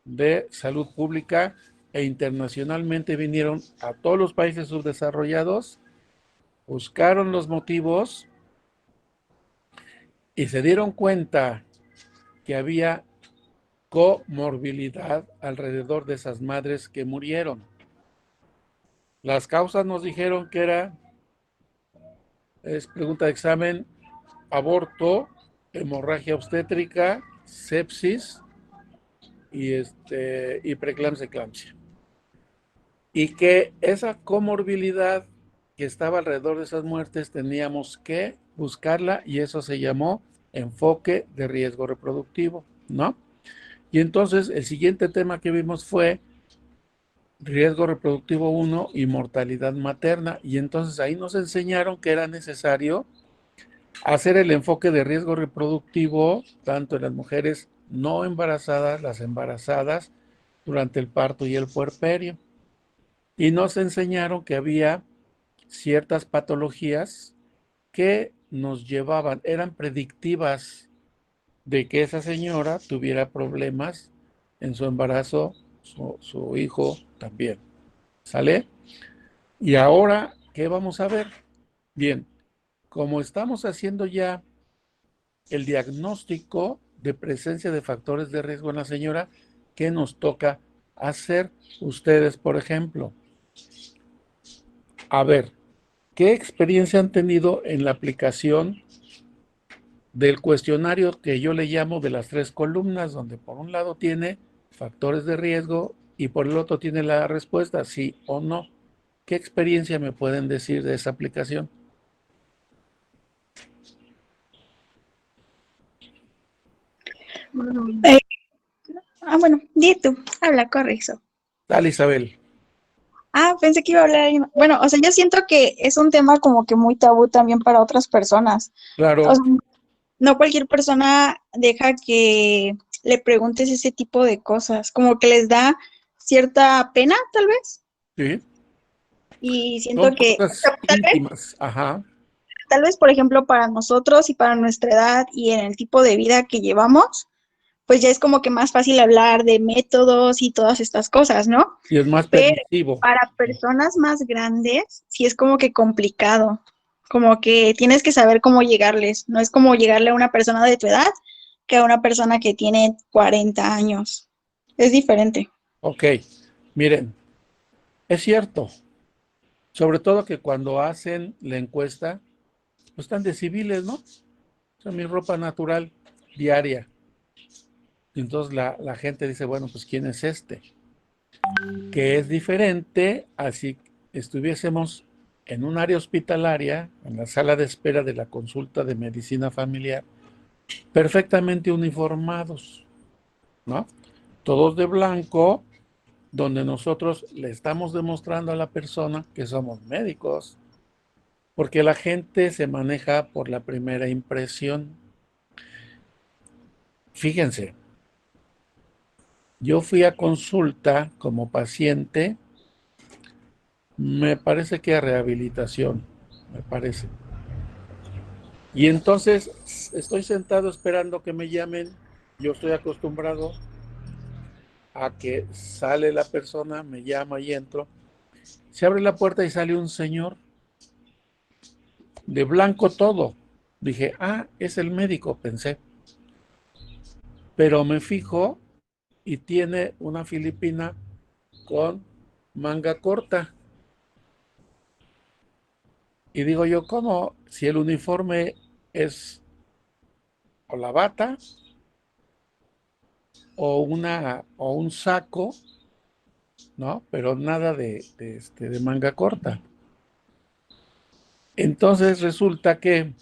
de salud pública e internacionalmente vinieron a todos los países subdesarrollados, buscaron los motivos y se dieron cuenta que había comorbilidad alrededor de esas madres que murieron. Las causas nos dijeron que es pregunta de examen, aborto, hemorragia obstétrica, sepsis y preeclampsia, eclampsia. Y que esa comorbilidad que estaba alrededor de esas muertes teníamos que buscarla y eso se llamó enfoque de riesgo reproductivo, ¿no? Y entonces el siguiente tema que vimos fue riesgo reproductivo 1 y mortalidad materna. Y entonces ahí nos enseñaron que era necesario hacer el enfoque de riesgo reproductivo tanto en las mujeres no embarazadas, las embarazadas durante el parto y el puerperio. Y nos enseñaron que había ciertas patologías que nos llevaban, eran predictivas de que esa señora tuviera problemas en su embarazo, su hijo también. ¿Sale? Y ahora, ¿qué vamos a ver? Bien, como estamos haciendo ya el diagnóstico de presencia de factores de riesgo en la señora, ¿qué nos toca hacer ustedes, por ejemplo? A ver, ¿qué experiencia han tenido en la aplicación del cuestionario que yo le llamo de las 3 columnas, donde por un lado tiene factores de riesgo y por el otro tiene la respuesta, sí o no? ¿Qué experiencia me pueden decir de esa aplicación? Eh, bueno, di tú, habla, corre eso. Dale, Isabel. Pensé que iba a hablar alguien más. Bueno, o sea, yo siento que es un tema como que muy tabú también para otras personas. O Claro, sea, no cualquier persona deja que le preguntes ese tipo de cosas, como que les da cierta pena, tal vez. sí. Y siento Son que, o cosas sea, íntimas. Ajá. tal vez, por ejemplo, para nosotros y para nuestra edad y en el tipo de vida que llevamos, pues ya es como que más fácil hablar de métodos y todas estas cosas, ¿no? Y es más Pero permisivo. para personas más grandes, sí es como que complicado, como que tienes que saber cómo llegarles, no es como llegarle a una persona de tu edad que a una persona que tiene 40 años, es diferente. Ok. Miren, es cierto. Sobre todo que cuando hacen la encuesta, pues están de civiles, ¿no? O sea, mi ropa natural diaria. Y entonces la gente dice, bueno, pues ¿quién es este? Que es diferente a si estuviésemos en un área hospitalaria, en la sala de espera de la consulta de medicina familiar, perfectamente uniformados, ¿no? Todos de blanco, donde nosotros le estamos demostrando a la persona que somos médicos, porque la gente se maneja por la primera impresión. Fíjense, yo fui a consulta como paciente, me parece que a rehabilitación, me parece. Y entonces estoy sentado esperando que me llamen. Yo estoy acostumbrado a que sale la persona, me llama y entro. Se abre la puerta y sale un señor de blanco todo. Dije, es el médico, pensé. Pero me fijo y tiene una filipina con manga corta. Y digo yo, ¿cómo? Si el uniforme es o la bata o un saco, ¿no? Pero nada de manga corta. Entonces resulta que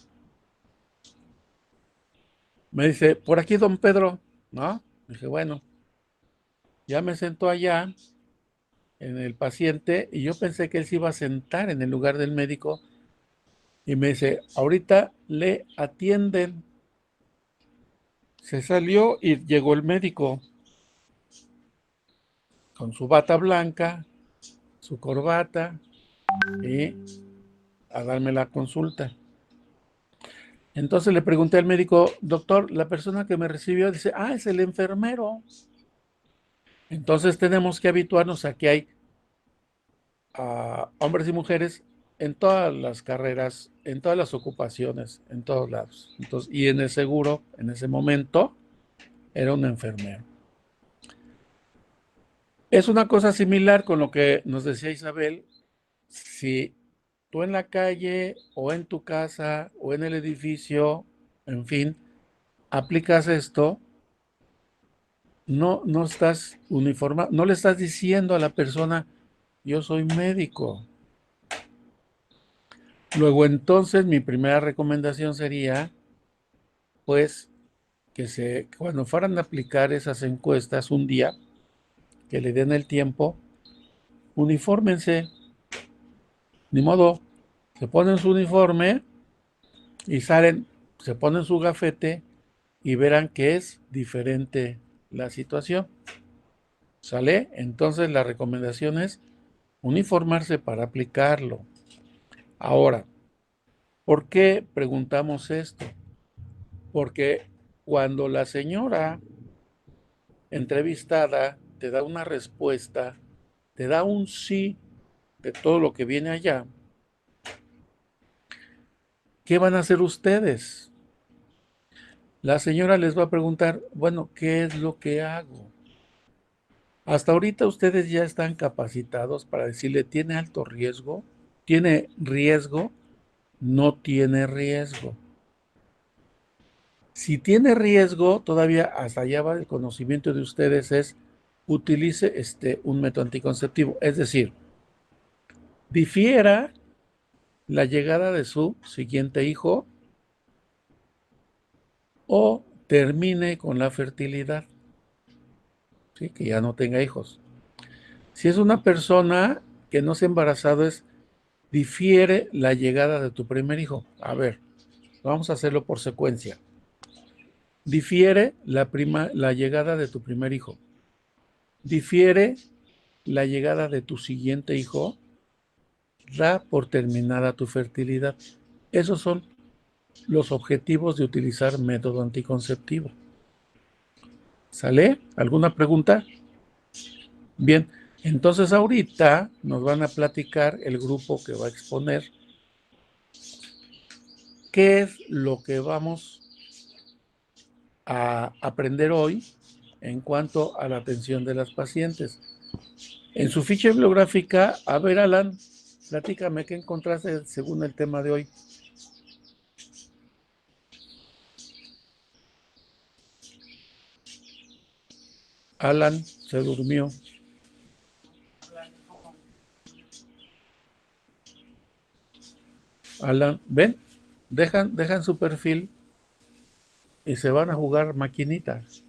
me dice, por aquí don Pedro, ¿no? Dije, bueno, ya me sentó allá en el paciente y yo pensé que él se iba a sentar en el lugar del médico y me dice, ahorita le atienden. Se salió y llegó el médico con su bata blanca, su corbata y a darme la consulta. Entonces le pregunté al médico, doctor, la persona que me recibió dice, es el enfermero. Entonces tenemos que habituarnos a que hay hombres y mujeres en todas las carreras, en todas las ocupaciones, en todos lados. Entonces, y en el seguro, en ese momento, era un enfermero. Es una cosa similar con lo que nos decía Isabel. Si tú en la calle o en tu casa o en el edificio, en fin, aplicas esto, no estás uniformado, no le estás diciendo a la persona, yo soy médico. Luego entonces mi primera recomendación sería, pues, cuando fueran a aplicar esas encuestas un día, que le den el tiempo, unifórmense, ni modo, se ponen su uniforme y salen, se ponen su gafete y verán que es diferente la situación. ¿Sale? Entonces la recomendación es uniformarse para aplicarlo. Ahora, ¿por qué preguntamos esto? Porque cuando la señora entrevistada te da una respuesta, te da un sí de todo lo que viene allá, ¿qué van a hacer ustedes? La señora les va a preguntar, bueno, ¿qué es lo que hago? Hasta ahorita ustedes ya están capacitados para decirle, ¿tiene alto riesgo? ¿Tiene riesgo? ¿No tiene riesgo? Si tiene riesgo, todavía hasta allá va el conocimiento de ustedes, es utilice un método anticonceptivo. Es decir, difiera la llegada de su siguiente hijo o termine con la fertilidad, ¿sí? Que ya no tenga hijos. Si es una persona que no se ha embarazado, es difiere la llegada de tu primer hijo. A ver, vamos a hacerlo por secuencia. Difiere la llegada de tu primer hijo. Difiere la llegada de tu siguiente hijo. Da por terminada tu fertilidad. Esos son los objetivos de utilizar método anticonceptivo. ¿Sale? ¿Alguna pregunta? Bien, entonces ahorita nos van a platicar el grupo que va a exponer qué es lo que vamos a aprender hoy en cuanto a la atención de las pacientes. En su ficha bibliográfica, a ver, Alan, platícame qué encontraste según el tema de hoy. Alan se durmió. Alan, ven, dejan su perfil y se van a jugar maquinitas,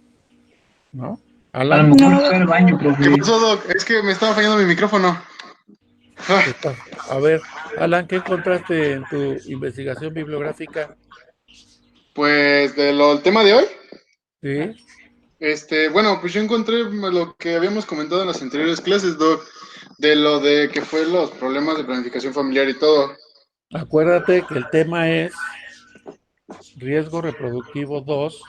¿no? A lo Alan, mejor No, fue al baño, ¿Qué profe. pasó, Doc? Es que me estaba fallando mi micrófono. Ah, a ver, Alan, ¿qué encontraste en tu investigación bibliográfica? pues el tema de hoy, ¿Sí? bueno, pues yo encontré lo que habíamos comentado en las anteriores clases, Doc, de lo de que fue los problemas de planificación familiar y todo. Acuérdate que el tema es riesgo reproductivo 2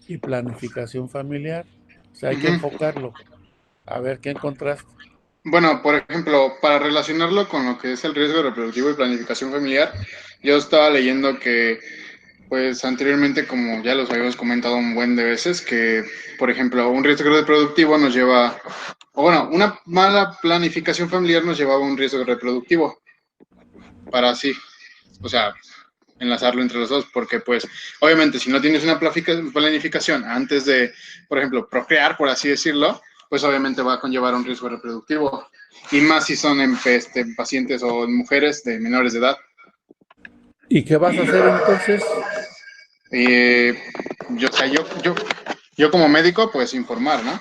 y planificación familiar. O sea, hay que Ujú. enfocarlo. A ver, ¿qué encontraste? Bueno, por ejemplo, para relacionarlo con lo que es el riesgo reproductivo y planificación familiar, yo estaba leyendo que, pues anteriormente, como ya los habíamos comentado un buen de veces, que, por ejemplo, un riesgo reproductivo nos lleva, o bueno, una mala planificación familiar nos llevaba a un riesgo reproductivo, para así, o sea, enlazarlo entre los dos, porque pues obviamente si no tienes una planificación antes de, por ejemplo, procrear, por así decirlo, pues obviamente va a conllevar un riesgo reproductivo, y más si son en pacientes o en mujeres de menores de edad. ¿Y qué vas a hacer entonces Eh, yo, o sea, yo como médico, pues informar, ¿no?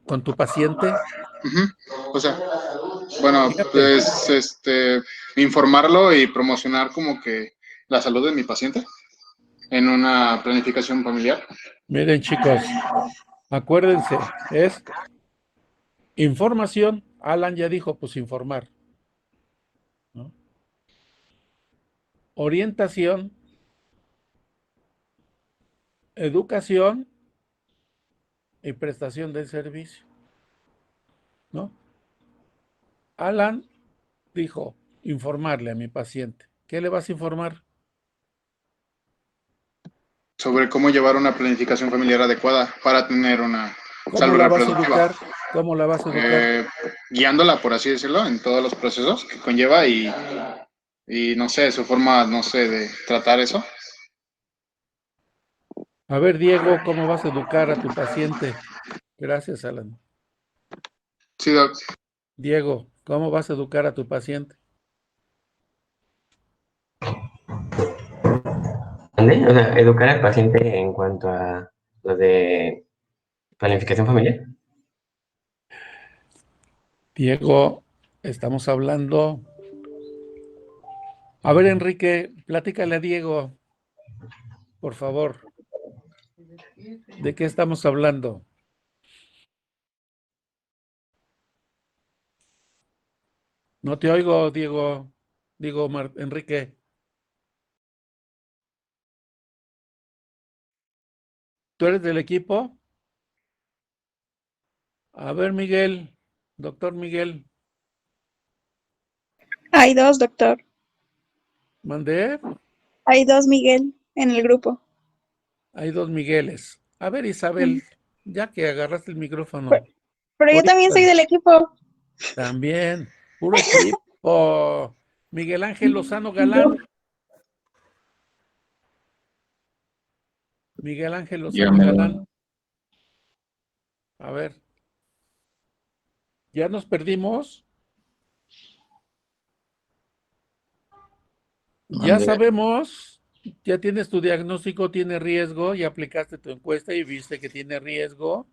con tu paciente? Uh-huh. O sea, bueno, Fíjate, pues informarlo y promocionar como que la salud de mi paciente en una planificación familiar. miren chicos, acuérdense, es información. Alan ya dijo, pues informar, ¿no? Orientación, educación y prestación del servicio. ¿no? Alan dijo, informarle a mi paciente. ¿Qué le vas a informar? Sobre cómo llevar una planificación familiar adecuada para tener una ¿Cómo salud la vas a reproductiva. educar? ¿Cómo la vas a educar? Guiándola, por así decirlo, en todos los procesos que conlleva y no sé, su forma, no sé, de tratar eso. A ver, Diego, ¿cómo vas a educar a tu paciente? Gracias, Alan. Sí, doc. Diego, ¿cómo vas a educar a tu paciente? ¿Ande? O sea, educar al paciente en cuanto a lo de planificación familiar. Diego, estamos hablando. A ver, Enrique, platícale a Diego, por favor. ¿De qué estamos hablando? No te oigo, Diego. Digo, Enrique. ¿Tú eres del equipo? A ver, Miguel, doctor Miguel, Hay dos, doctor. mandé. Hay dos Miguel en el grupo. Hay dos Migueles. A ver, Isabel, ya que agarraste el micrófono, Pero yo también soy oriéntanos. del equipo. También, puro equipo. Miguel Ángel Lozano Galán. Miguel Ángel Lozano Galán. A ver, ¿ya nos perdimos? Ya sabemos, ya tienes tu diagnóstico, tiene riesgo, ya aplicaste tu encuesta y viste que tiene riesgo.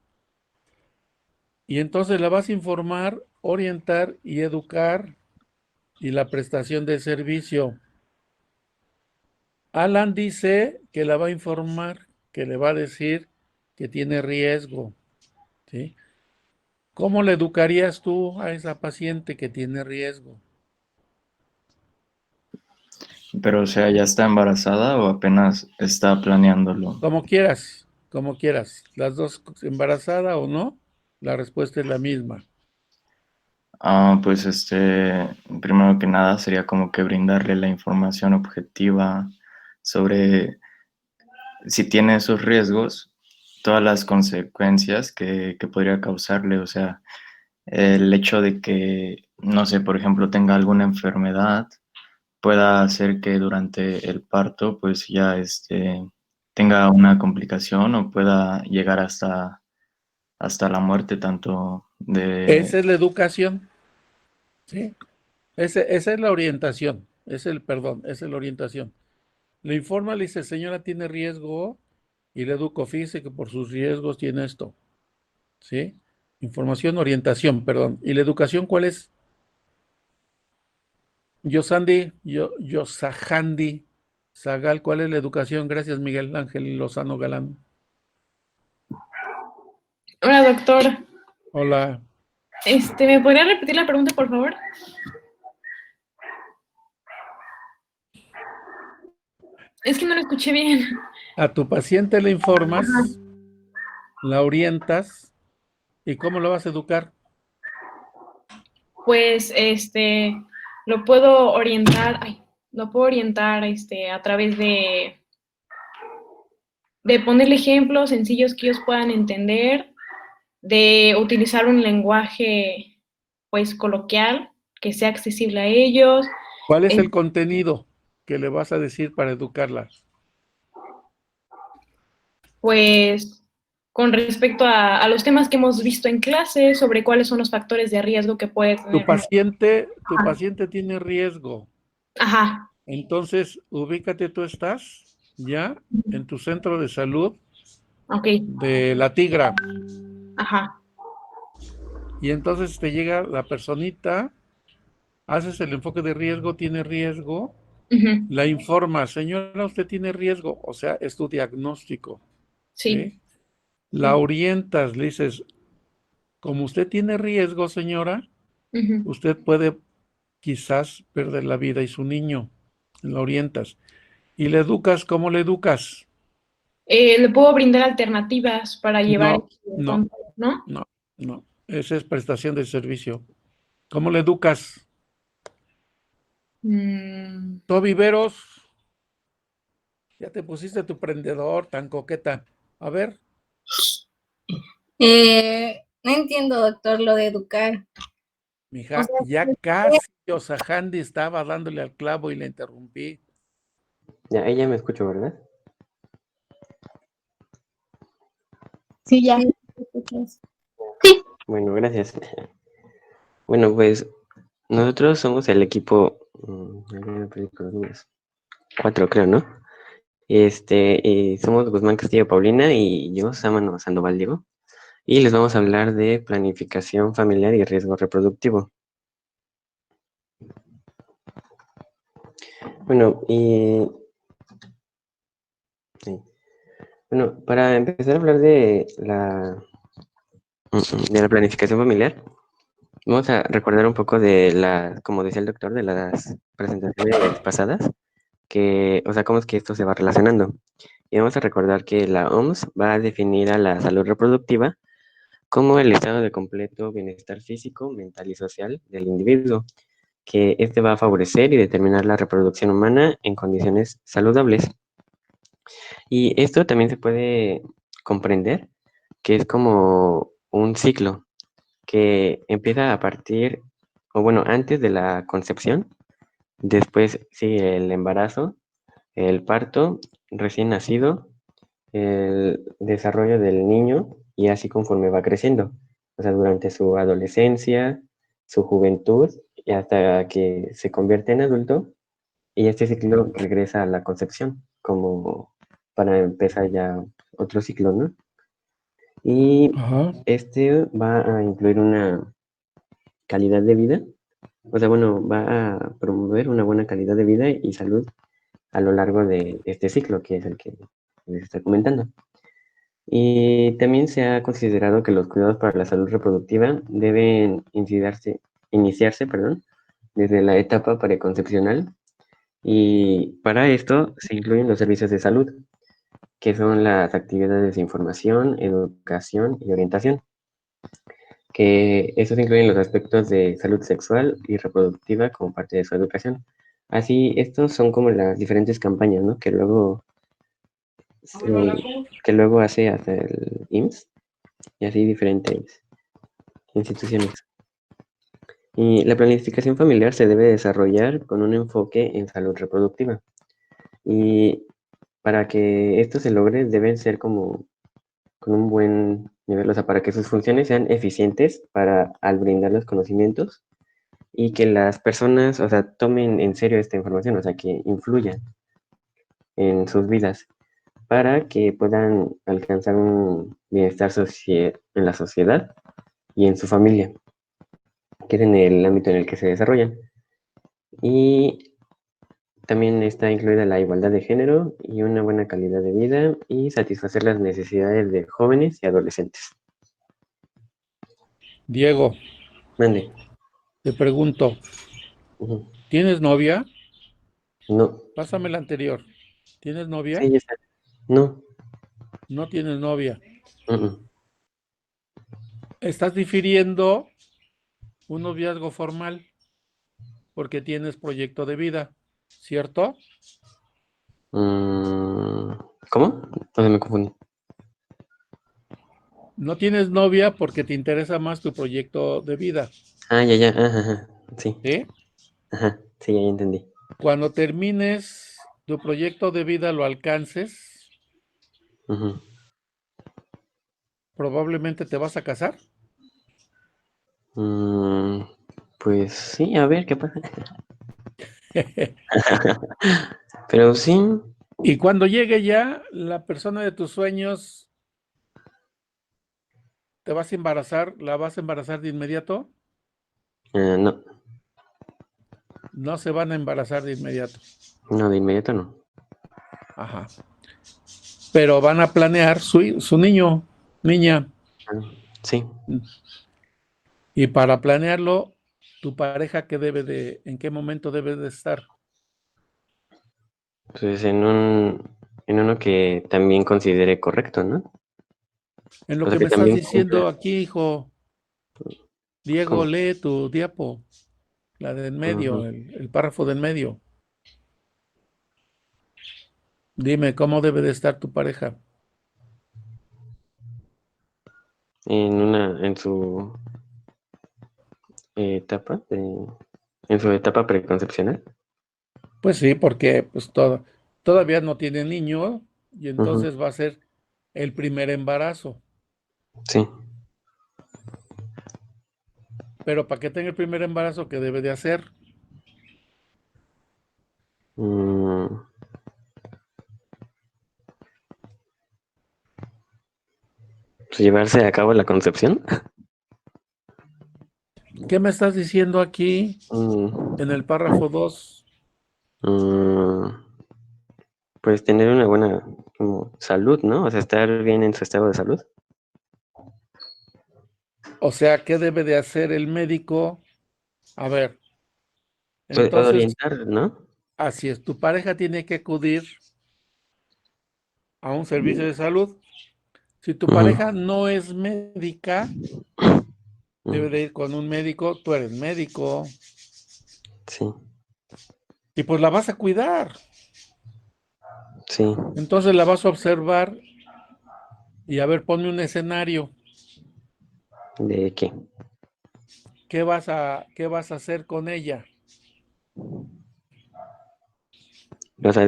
Y entonces la vas a informar, orientar y educar y la prestación de servicio. Alan dice que la va a informar, que le va a decir que tiene riesgo, ¿sí? ¿Cómo le educarías tú a esa paciente que tiene riesgo? Pero, o sea, ¿ya está embarazada o apenas está planeándolo? Como quieras, como quieras. Las dos, embarazada o no, la respuesta es la misma. Pues primero que nada sería como que brindarle la información objetiva sobre si tiene esos riesgos, todas las consecuencias que podría causarle, o sea, el hecho de que, no sé, por ejemplo, tenga alguna enfermedad, pueda hacer que durante el parto, pues ya tenga una complicación o pueda llegar hasta la muerte, tanto Esa de... es la educación, ¿sí? Esa es la orientación, perdón, esa es la orientación. Le informa, le dice, señora, tiene riesgo y le educo, fíjese que por sus riesgos tiene esto, ¿sí? Información, orientación, perdón. ¿Y la educación cuál es? Yosahandi Zagal, ¿cuál es la educación? Gracias, Miguel Ángel Lozano Galán. Hola, doctor. Hola. ¿Me podría repetir la pregunta, por favor? Es que no lo escuché bien. A tu paciente le informas, la orientas, ¿y cómo lo vas a educar? Pues, lo puedo orientar, a través de ponerle ejemplos sencillos que ellos puedan entender, de utilizar un lenguaje, pues, coloquial, que sea accesible a ellos. ¿Cuál es el contenido que le vas a decir para educarla? Pues, con respecto a los temas que hemos visto en clase, sobre cuáles son los factores de riesgo que puede tener. Tu paciente tiene riesgo. Ajá. Entonces, ubícate, tú estás ya en tu centro de salud de La Tigra. Ajá. Y entonces te llega la personita, haces el enfoque de riesgo, tiene riesgo, la informas, señora, usted tiene riesgo, o sea, es tu diagnóstico. Sí. La orientas, le dices, como usted tiene riesgo, señora, usted puede quizás perder la vida y su niño. La orientas. ¿Y le educas? ¿Cómo le educas? Le puedo brindar alternativas para llevar No. Esa es prestación de servicio. ¿Cómo le educas? Tú, Viveros, ya te pusiste tu prendedor tan coqueta. A ver, No entiendo, doctor, lo de educar. mija, O sea, ya casi Yosahandi estaba dándole al clavo y le interrumpí. Ya, ella me escuchó, ¿verdad? Sí, ya. sí, escuchas. Bueno, gracias. Bueno, pues nosotros somos el equipo, cuatro creo, ¿no? Y somos Guzmán Castillo Paulina y yo, Sámano Sandoval Diego, y les vamos a hablar de planificación familiar y riesgo reproductivo. Bueno, sí. Bueno, para empezar a hablar de la planificación familiar, vamos a recordar un poco como decía el doctor, de las presentaciones pasadas, o sea, cómo es que esto se va relacionando. Y vamos a recordar que la OMS va a definir a la salud reproductiva como el estado de completo bienestar físico, mental y social del individuo, que este va a favorecer y determinar la reproducción humana en condiciones saludables. Y esto también se puede comprender que es como un ciclo que empieza a partir, o bueno, antes de la concepción, después sigue el embarazo, el parto, recién nacido, el desarrollo del niño y así conforme va creciendo, o sea, durante su adolescencia, su juventud y hasta que se convierte en adulto y este ciclo regresa a la concepción como para empezar ya otro ciclo, ¿no? Y Ajá. este va a incluir una calidad de vida, o sea, bueno, va a promover una buena calidad de vida y salud a lo largo de este ciclo, que es el que les estoy comentando. Y también se ha considerado que los cuidados para la salud reproductiva deben iniciarse, perdón, desde la etapa preconcepcional y para esto se incluyen los servicios de salud, que son las actividades de información, educación y orientación, que estos incluyen los aspectos de salud sexual y reproductiva como parte de su educación. Así, estos son como las diferentes campañas, ¿no? Que luego hace hasta el IMSS y así diferentes instituciones. Y la planificación familiar se debe desarrollar con un enfoque en salud reproductiva. Y para que esto se logre, deben ser como con un buen nivel, o sea, para que sus funciones sean eficientes al brindar los conocimientos y que las personas, o sea, tomen en serio esta información, o sea, que influyan en sus vidas para que puedan alcanzar un bienestar en la sociedad y en su familia, que es en el ámbito en el que se desarrollan. Y también está incluida la igualdad de género y una buena calidad de vida y satisfacer las necesidades de jóvenes y adolescentes. Diego, Mande. te pregunto, Ujú. ¿tienes novia? No. Pásame la anterior. ¿Tienes novia? Sí, ya está. No. No tienes novia. Mm. Estás difiriendo un noviazgo formal porque tienes proyecto de vida, ¿cierto? ¿Cómo? Entonces me confundí. No tienes novia porque te interesa más tu proyecto de vida, Ah, ya, ya. Ajá, ajá. Sí. ¿sí? Ajá. Sí, ya entendí. Cuando termines tu proyecto de vida, lo alcances, Ujú. probablemente te vas a casar. Mm, pues sí, a ver qué pasa. Pero sí, Y cuando llegue ya la persona de tus sueños, ¿te vas a embarazar? ¿La vas a embarazar de inmediato? no, No se van a embarazar de inmediato. no, de inmediato no. Ajá. Pero van a planear su niño, niña. Ah, sí, Y para planearlo, tu pareja, ¿en qué momento debe de estar? pues en uno que también considere correcto, ¿no? En lo O sea, que que me estás también cumpla. diciendo aquí, hijo. Diego, ¿Cómo? lee tu diapo, la de en medio, Ujú. el párrafo de en medio. Dime, ¿cómo debe de estar tu pareja? En su etapa, en su etapa preconcepcional. Pues sí, porque pues todavía no tiene niño y Ujú. entonces va a ser el primer embarazo. Sí. Pero para que tenga el primer embarazo, ¿qué debe de hacer? Mm, pues, llevarse a cabo la concepción. ¿Qué me estás diciendo aquí Mm, en el párrafo 2? mm, pues tener una buena como salud, ¿no? O sea, estar bien en su estado de salud. O sea, ¿qué debe de hacer el médico? A ver, Pues, entonces, orientar, ¿no? así es, tu pareja tiene que acudir a un servicio de salud. Si tu Ujú. pareja no es médica, Mm, debe de ir con un médico, tú eres médico, sí, y pues la vas a cuidar. sí. Entonces la vas a observar y a ver, ponme un escenario. ¿De qué? ¿Qué vas a hacer con ella? O sea,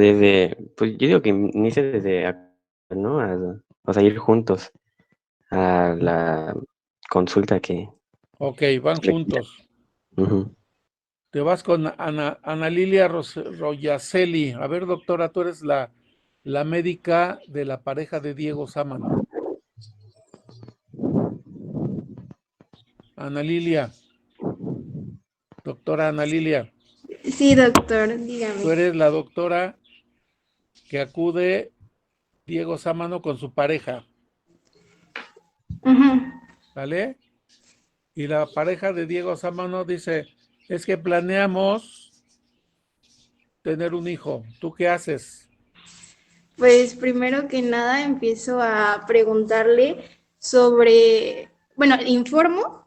pues yo digo que inicie desde, ¿no? O sea, ir juntos a la consulta Ok, van que requiera. juntos. Ujú. Te vas con Ana Lilia Royaceli. A ver, doctora, tú eres la médica de la pareja de Diego Sámano. Ana Lilia, doctora Ana Lilia, Sí, doctor, dígame. tú eres la doctora que acude Diego Sámano con su pareja, Ujú. ¿vale? Y la pareja de Diego Sámano dice, es que planeamos tener un hijo. ¿Tú qué haces? Pues primero que nada empiezo a preguntarle sobre, bueno, informo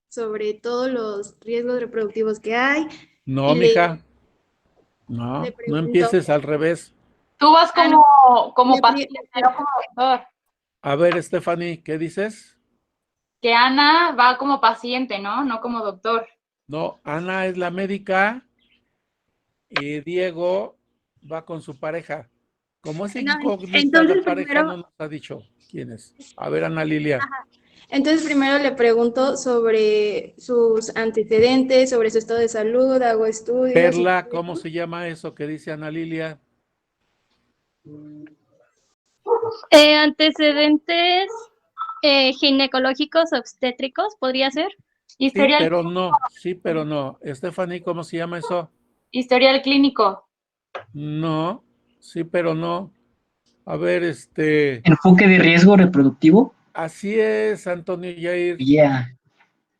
sobre todos los riesgos reproductivos que hay No, y mija, le no pregunto, empieces al revés. Tú vas ah, no, como le, paciente, le- no como doctor. A ver, Stephanie, ¿qué dices? Que Ana va como paciente, ¿no? No como doctor. No, Ana es la médica y Diego va con su pareja. Como es no, incógnita la entonces pareja, primero, no nos ha dicho quién es. A ver, Ana Lilia. entonces primero le pregunto sobre sus antecedentes, sobre su estado de salud, hago estudios y todo Perla, ¿cómo eso. se llama eso que dice Ana Lilia? Antecedentes ginecológicos obstétricos, ¿podría ser? Sí, Historial, pero no, sí, pero no. Stephanie, ¿cómo se llama eso? historial clínico. No, sí, pero no. A ver, Enfoque de riesgo reproductivo. así es, Antonio Yair, Ya,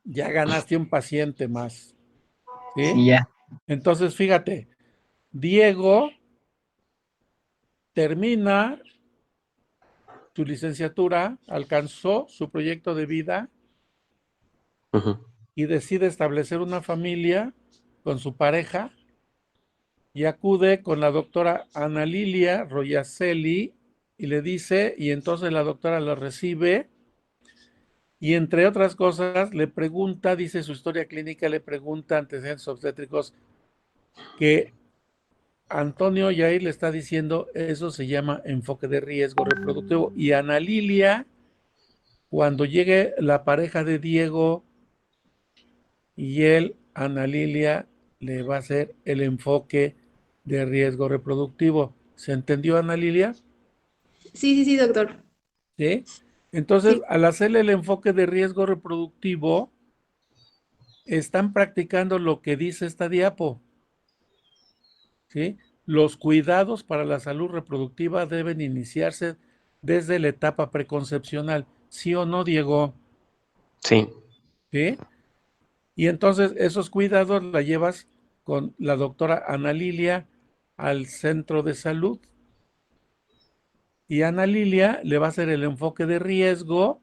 ya ganaste un paciente más, ¿sí? sí, ya. Entonces, fíjate, Diego termina su licenciatura, alcanzó su proyecto de vida Ujú. y decide establecer una familia con su pareja y acude con la doctora Ana Lilia Royaceli y le dice, y entonces la doctora lo recibe y entre otras cosas le pregunta, dice su historia clínica, le pregunta antecedentes obstétricos que Antonio Yair le está diciendo, eso se llama enfoque de riesgo reproductivo y Ana Lilia, cuando llegue la pareja de Diego y él, Ana Lilia, le va a hacer el enfoque de riesgo reproductivo. ¿Se entendió, Ana Lilia? Sí, sí, sí, doctor. ¿Sí? Entonces, Sí. al hacerle el enfoque de riesgo reproductivo, están practicando lo que dice esta diapo. ¿Sí? Los cuidados para la salud reproductiva deben iniciarse desde la etapa preconcepcional. ¿Sí o no, Diego? Sí. ¿Sí? Y entonces esos cuidados la llevas con la doctora Ana Lilia al centro de salud y Ana Lilia le va a hacer el enfoque de riesgo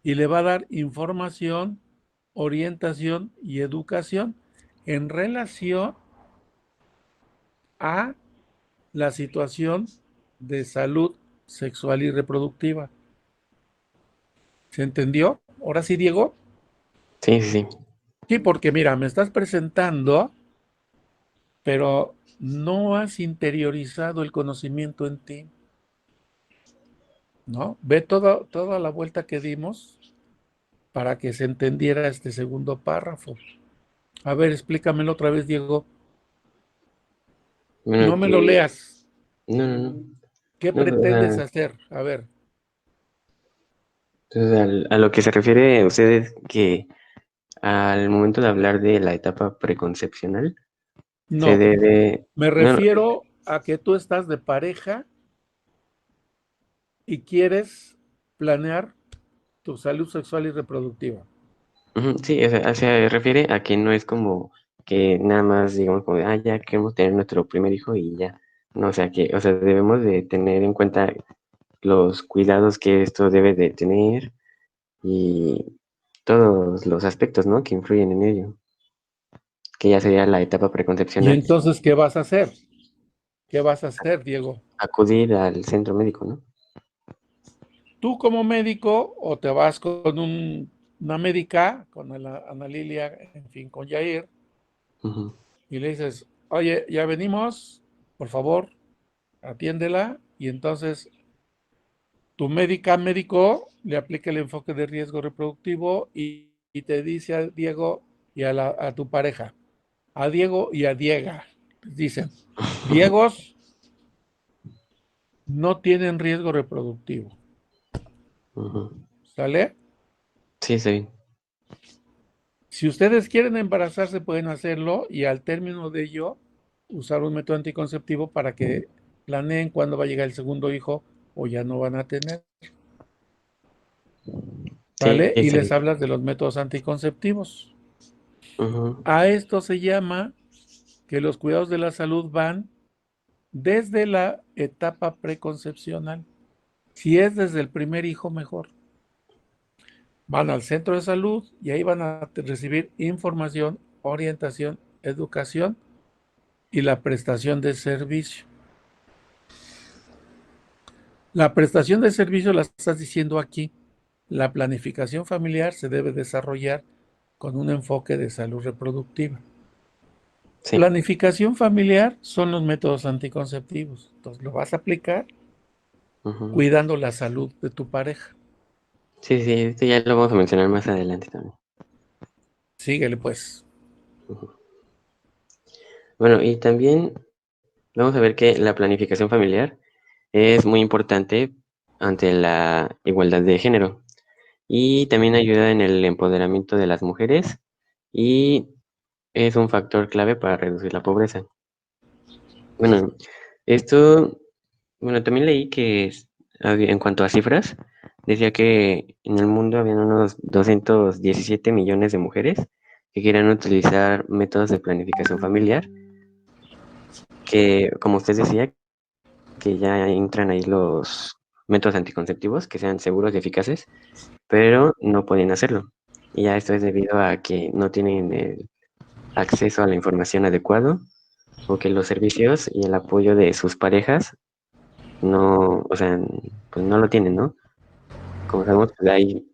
y le va a dar información orientación y educación en relación a la situación de salud sexual y reproductiva. ¿Se entendió? Ahora sí, Diego. Sí, sí, sí. Sí, porque mira, me estás presentando, pero no has interiorizado el conocimiento en ti, ¿no? Ve toda la vuelta que dimos para que se entendiera este segundo párrafo. A ver, explícamelo otra vez, Diego. Bueno, No me lo leas. No, no, no. ¿Qué No, pretendes hacer? A ver. Entonces, a lo que se refiere ustedes que al momento de hablar de la etapa preconcepcional, se No, debe... me No, no, refiero a que tú estás de pareja y quieres planear tu salud sexual y reproductiva. ujú, sí, o sea, se refiere a que no es como que nada más digamos como de, ya queremos tener nuestro primer hijo y ya. No, o sea, o sea, debemos de tener en cuenta los cuidados que esto debe de tener y todos los aspectos, ¿no? Que influyen en ello, que ya sería la etapa ¿Y preconcepcional, entonces qué vas a hacer? ¿Qué vas a hacer, Diego? acudir al centro médico, ¿no? Tú como médico o te vas con una médica, con Ana Lilia, en fin, con Yair, Ujú. y le dices, oye, ya venimos, por favor, atiéndela, y entonces tu médico le aplica el enfoque de riesgo reproductivo y te dice a Diego y a tu pareja, a Diego y a Diega, dicen, Diegos no tienen riesgo reproductivo, Ujú. ¿sale? Sí, sí. Si ustedes quieren embarazarse, pueden hacerlo y al término de ello, usar un método anticonceptivo para que planeen cuándo va a llegar el segundo hijo o ya no van a tener, Sí, ¿vale? Y sí. les hablas de los métodos anticonceptivos. Ujú. A esto se llama que los cuidados de la salud van desde la etapa preconcepcional. Si es desde el primer hijo, mejor. Van al centro de salud y ahí van a recibir información, orientación, educación y la prestación de servicio. La prestación de servicio la estás diciendo aquí. La planificación familiar se debe desarrollar con un enfoque de salud reproductiva. Sí. Planificación familiar son los métodos anticonceptivos. Entonces lo vas a aplicar Ujú. cuidando la salud de tu pareja. Sí, sí, esto ya lo vamos a mencionar más adelante también. Síguele pues. Ujú. Bueno, y también vamos a ver que la planificación familiar es muy importante ante la igualdad de género y también ayuda en el empoderamiento de las mujeres y es un factor clave para reducir la pobreza. Bueno, esto, bueno, también leí que en cuanto a cifras, decía que en el mundo habían unos 217 millones de mujeres que quieran utilizar métodos de planificación familiar, que como usted decía, que ya entran ahí los métodos anticonceptivos que sean seguros y eficaces, pero no pueden hacerlo. Y ya esto es debido a que no tienen el acceso a la información adecuado o que los servicios y el apoyo de sus parejas no, o sea, pues no lo tienen, ¿no? Como sabemos, pues hay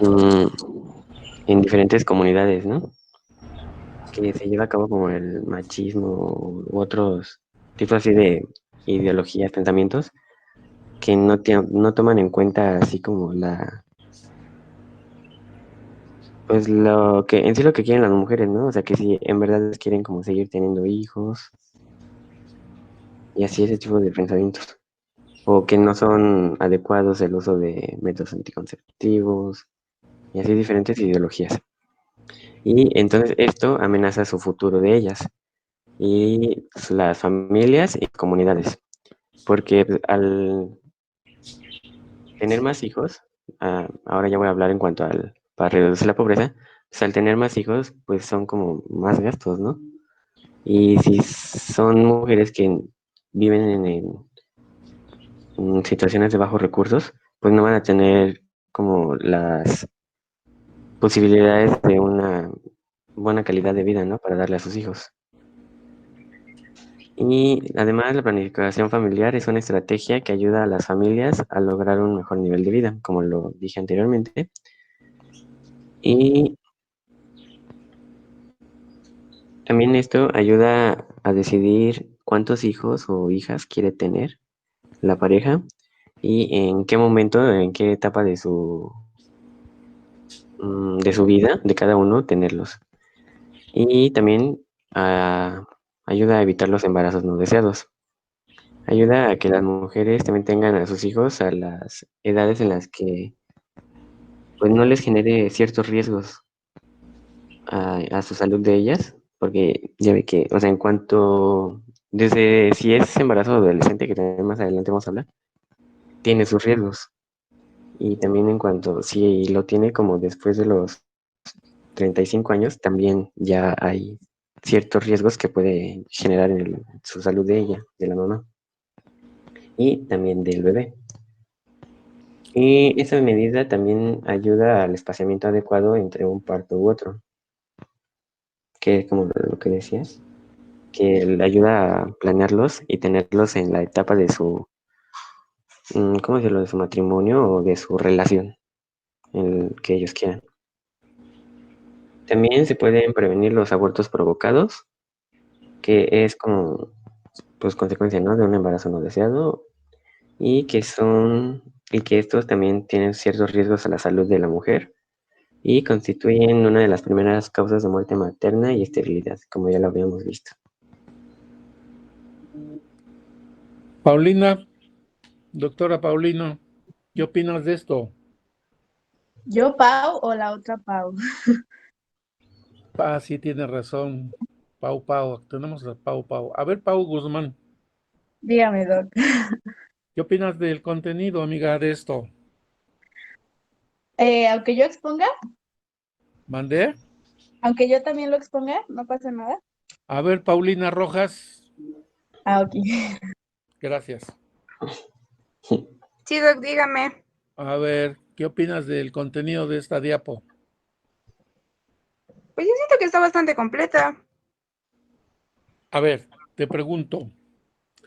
mm, en diferentes comunidades, ¿no? Que se lleva a cabo como el machismo u otros tipos así de ideologías, pensamientos que no toman en cuenta así como pues lo que, en sí lo que quieren las mujeres, ¿no? O sea, que si en verdad quieren como seguir teniendo hijos y así ese tipo de pensamientos. O que no son adecuados el uso de métodos anticonceptivos y así diferentes ideologías. Y entonces esto amenaza su futuro de ellas y las familias y comunidades, porque pues, al tener más hijos, ahora ya voy a hablar en cuanto para reducir la pobreza, pues al tener más hijos, pues son como más gastos, ¿no? Y si son mujeres que viven en situaciones de bajos recursos, pues no van a tener como posibilidades de una buena calidad de vida, ¿no? Para darle a sus hijos. Y además la planificación familiar es una estrategia que ayuda a las familias a lograr un mejor nivel de vida, como lo dije anteriormente. Y también esto ayuda a decidir cuántos hijos o hijas quiere tener la pareja y en qué momento, en qué etapa de su vida, de cada uno, tenerlos. Y también ayuda a evitar los embarazos no deseados. Ayuda a que las mujeres también tengan a sus hijos a las edades en las que pues no les genere ciertos riesgos a su salud de ellas, porque ya ve que, o sea, en cuanto, desde si es embarazo adolescente, que también más adelante vamos a hablar, tiene sus riesgos. Y también en cuanto, si lo tiene como después de los 35 años, también ya hay ciertos riesgos que puede generar en su salud de ella, de la mamá, y también del bebé. Y esa medida también ayuda al espaciamiento adecuado entre un parto u otro, que es como lo que decías, que le ayuda a planearlos y tenerlos en la etapa de su, ¿cómo decirlo?, de su matrimonio o de su relación, en el que ellos quieran. También se pueden prevenir los abortos provocados, que es como, pues, consecuencia, ¿no?, de un embarazo no deseado, y que estos también tienen ciertos riesgos a la salud de la mujer y constituyen una de las primeras causas de muerte materna y esterilidad, como ya lo habíamos visto. Paulina, doctora Paulina, ¿qué opinas de esto? ¿Yo, Pau, o la otra Pau? Sí, tiene razón. Pau, tenemos a Pau. A ver, Pau Guzmán, Dígame, Doc. ¿qué opinas del contenido, amiga, de esto? Aunque yo exponga, ¿Mandé? aunque yo también lo exponga, no pasa nada. A ver, Paulina Rojas, Ok. gracias. Sí, Doc, dígame. A ver, ¿qué opinas del contenido de esta diapo? Pues yo siento que está bastante completa. A ver, te pregunto,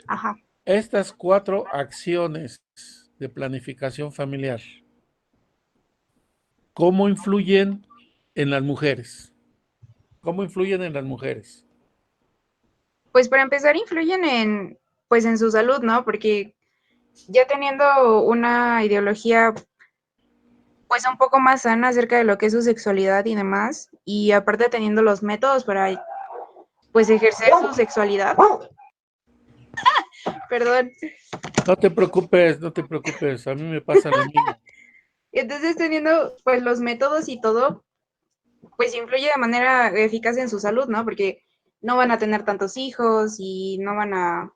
Ajá. estas 4 acciones de planificación familiar, ¿cómo influyen en las mujeres? ¿Cómo influyen en las mujeres? Pues para empezar, influyen pues en su salud, ¿no? Porque ya teniendo una ideología pues un poco más sana acerca de lo que es su sexualidad y demás, y aparte teniendo los métodos para pues ejercer su sexualidad. Perdón. No te preocupes, a mí me pasa lo mismo. Entonces teniendo pues los métodos y todo, pues influye de manera eficaz en su salud, ¿no? Porque no van a tener tantos hijos y no van a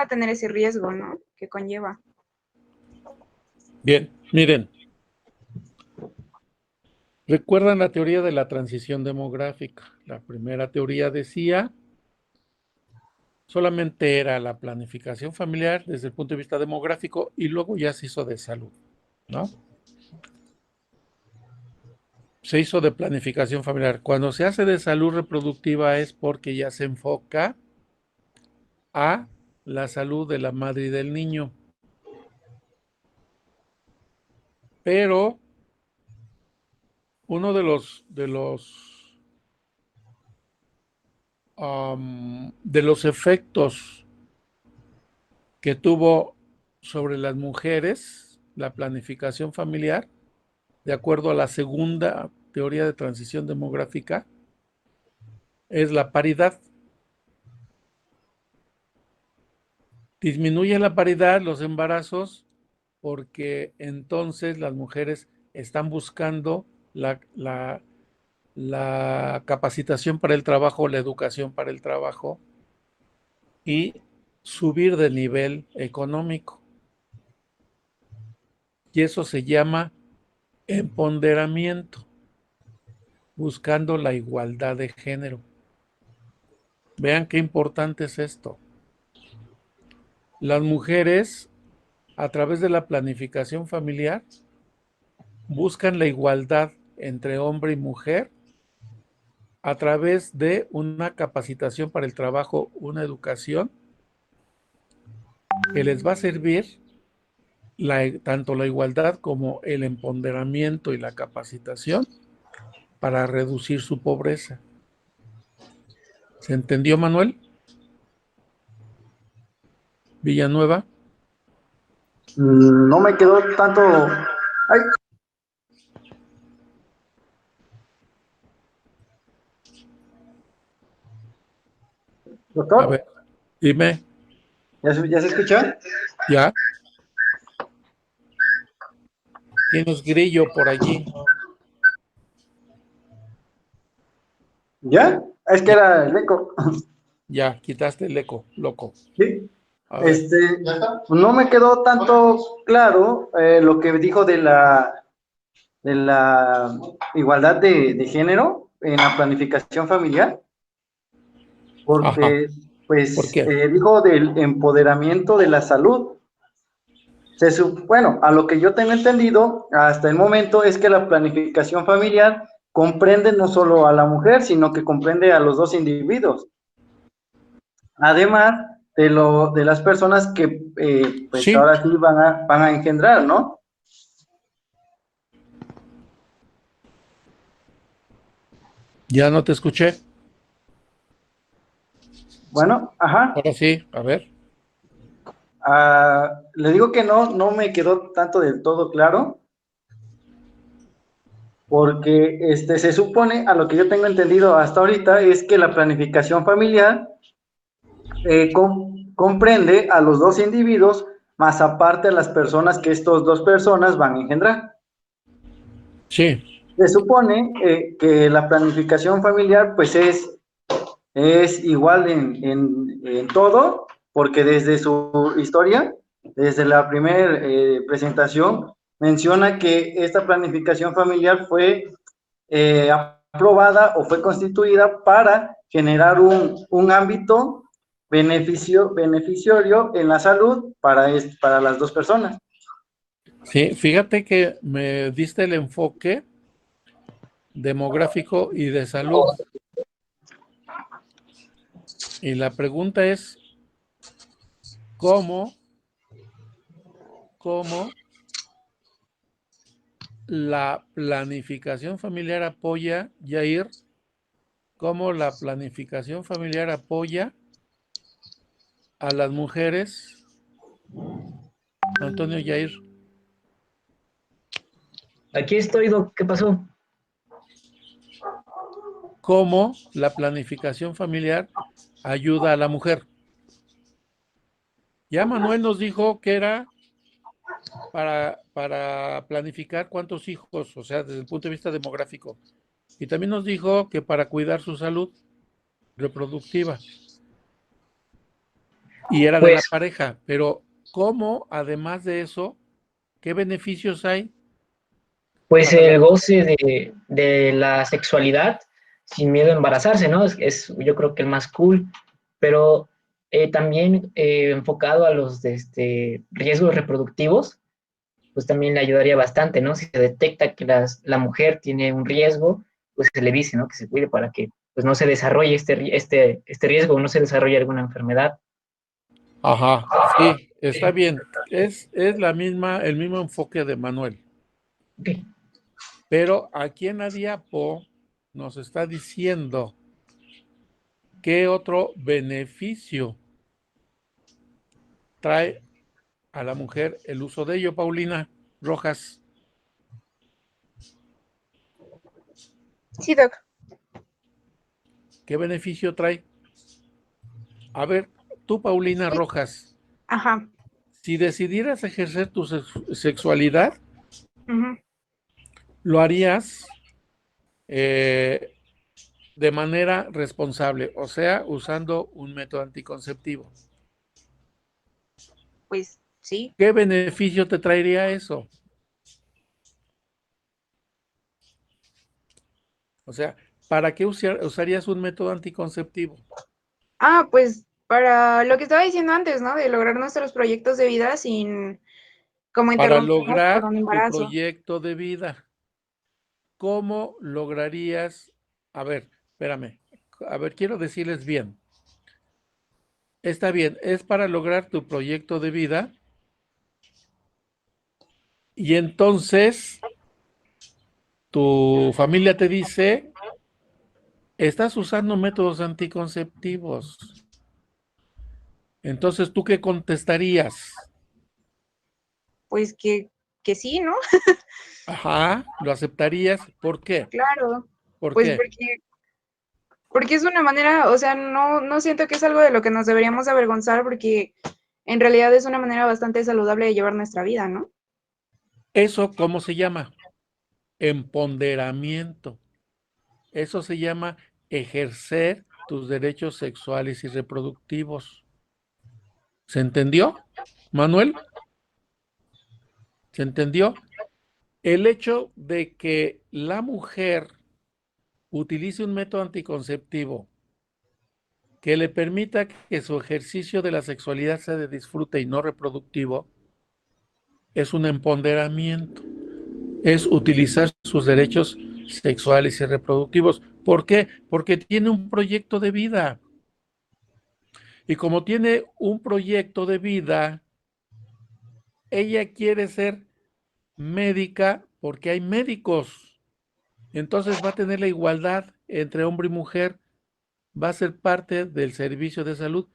tener ese riesgo, ¿no? Que conlleva. Bien, miren. ¿Recuerdan la teoría de la transición demográfica? La primera teoría decía, solamente era la planificación familiar desde el punto de vista demográfico y luego ya se hizo de salud, ¿no? Se hizo de planificación familiar. Cuando se hace de salud reproductiva es porque ya se enfoca a la salud de la madre y del niño. Pero uno de los efectos que tuvo sobre las mujeres la planificación familiar, de acuerdo a la segunda teoría de transición demográfica, es la paridad. Disminuye la paridad, los embarazos, porque entonces las mujeres están buscando la capacitación para el trabajo, la educación para el trabajo y subir de nivel económico. Y eso se llama empoderamiento, buscando la igualdad de género. Vean qué importante es esto. Las mujeres, a través de la planificación familiar, buscan la igualdad entre hombre y mujer a través de una capacitación para el trabajo, una educación que les va a servir tanto la igualdad como el empoderamiento y la capacitación para reducir su pobreza. ¿Se entendió, Manuel? Villanueva. No me quedó tanto. Ay. Doctor. A ver, dime. ¿Ya se escucha? ¿Ya? Tienes grillo por allí. ¿Ya? Es que era el eco. Ya, quitaste el eco, loco. Sí. A ver. No me quedó tanto claro lo que dijo de la igualdad de género en la planificación familiar, porque pues ¿Por qué? dijo del empoderamiento de la salud. Bueno, a lo que yo tengo entendido hasta el momento es que la planificación familiar comprende no solo a la mujer, sino que comprende a los dos individuos. Además de las personas que pues Sí. ahora sí van a engendrar, ¿no? Ya no te escuché. Bueno, ajá. Ahora sí, a ver. Le digo que no me quedó tanto del todo claro, porque se supone, a lo que yo tengo entendido hasta ahorita, es que la planificación familiar comprende a los dos individuos, más aparte a las personas que estas dos personas van a engendrar. Sí. Se supone que la planificación familiar pues es igual en todo, porque desde su historia, desde la primera presentación, menciona que esta planificación familiar fue aprobada o fue constituida para generar un ámbito beneficiario en la salud para las dos personas. Sí, fíjate que me diste el enfoque demográfico y de salud. Y la pregunta es, ¿cómo la planificación familiar apoya, Yair? ¿Cómo la planificación familiar apoya a las mujeres? Antonio, Yair. Aquí estoy, Doc. ¿Qué pasó? ¿Cómo la planificación familiar ayuda a la mujer? Ya Manuel nos dijo que era para planificar cuántos hijos, o sea, desde el punto de vista demográfico. Y también nos dijo que para cuidar su salud reproductiva. Y era de la pareja. Pero, ¿cómo, además de eso, qué beneficios hay? Pues el goce de la sexualidad sin miedo a embarazarse, ¿no? Yo creo que el más cool, pero también enfocado a los riesgos reproductivos, pues también le ayudaría bastante, ¿no? Si se detecta que la mujer tiene un riesgo, pues se le dice, ¿no? Que se cuide para que pues no se desarrolle este riesgo, no se desarrolle alguna enfermedad. Ajá, sí, está bien. Es el mismo enfoque de Manuel. Okay. Pero aquí en la diapo nos está diciendo qué otro beneficio trae a la mujer el uso de ello, Paulina Rojas. Sí, Doc. ¿Qué beneficio trae? A ver, tú, Paulina Rojas. Ajá. Si decidieras ejercer tu sexualidad, lo harías de manera responsable, o sea, usando un método anticonceptivo. Pues sí. ¿Qué beneficio te traería eso? O sea, ¿para qué usarías un método anticonceptivo? Pues para lo que estaba diciendo antes, ¿no? De lograr nuestros proyectos de vida sin como Para interrumpirnos lograr por un tu embarazo. proyecto de vida. ¿cómo lograrías? A ver, espérame. A ver, quiero decirles bien. Está bien, es para lograr tu proyecto de vida. Y entonces tu familia te dice, estás usando métodos anticonceptivos. Entonces, ¿tú qué contestarías? Pues que sí, ¿no? Ajá, ¿lo aceptarías? ¿Por qué? Claro, ¿Por pues qué? porque es una manera, o sea, no siento que es algo de lo que nos deberíamos avergonzar, porque en realidad es una manera bastante saludable de llevar nuestra vida, ¿no? ¿Eso cómo se llama? Empoderamiento. Eso se llama ejercer tus derechos sexuales y reproductivos. ¿Se entendió, Manuel? ¿Se entendió? El hecho de que la mujer utilice un método anticonceptivo que le permita que su ejercicio de la sexualidad sea de disfrute y no reproductivo, es un empoderamiento, es utilizar sus derechos sexuales y reproductivos. ¿Por qué? Porque tiene un proyecto de vida. Y como tiene un proyecto de vida, ella quiere ser médica porque hay médicos. Entonces va a tener la igualdad entre hombre y mujer, va a ser parte del servicio de salud.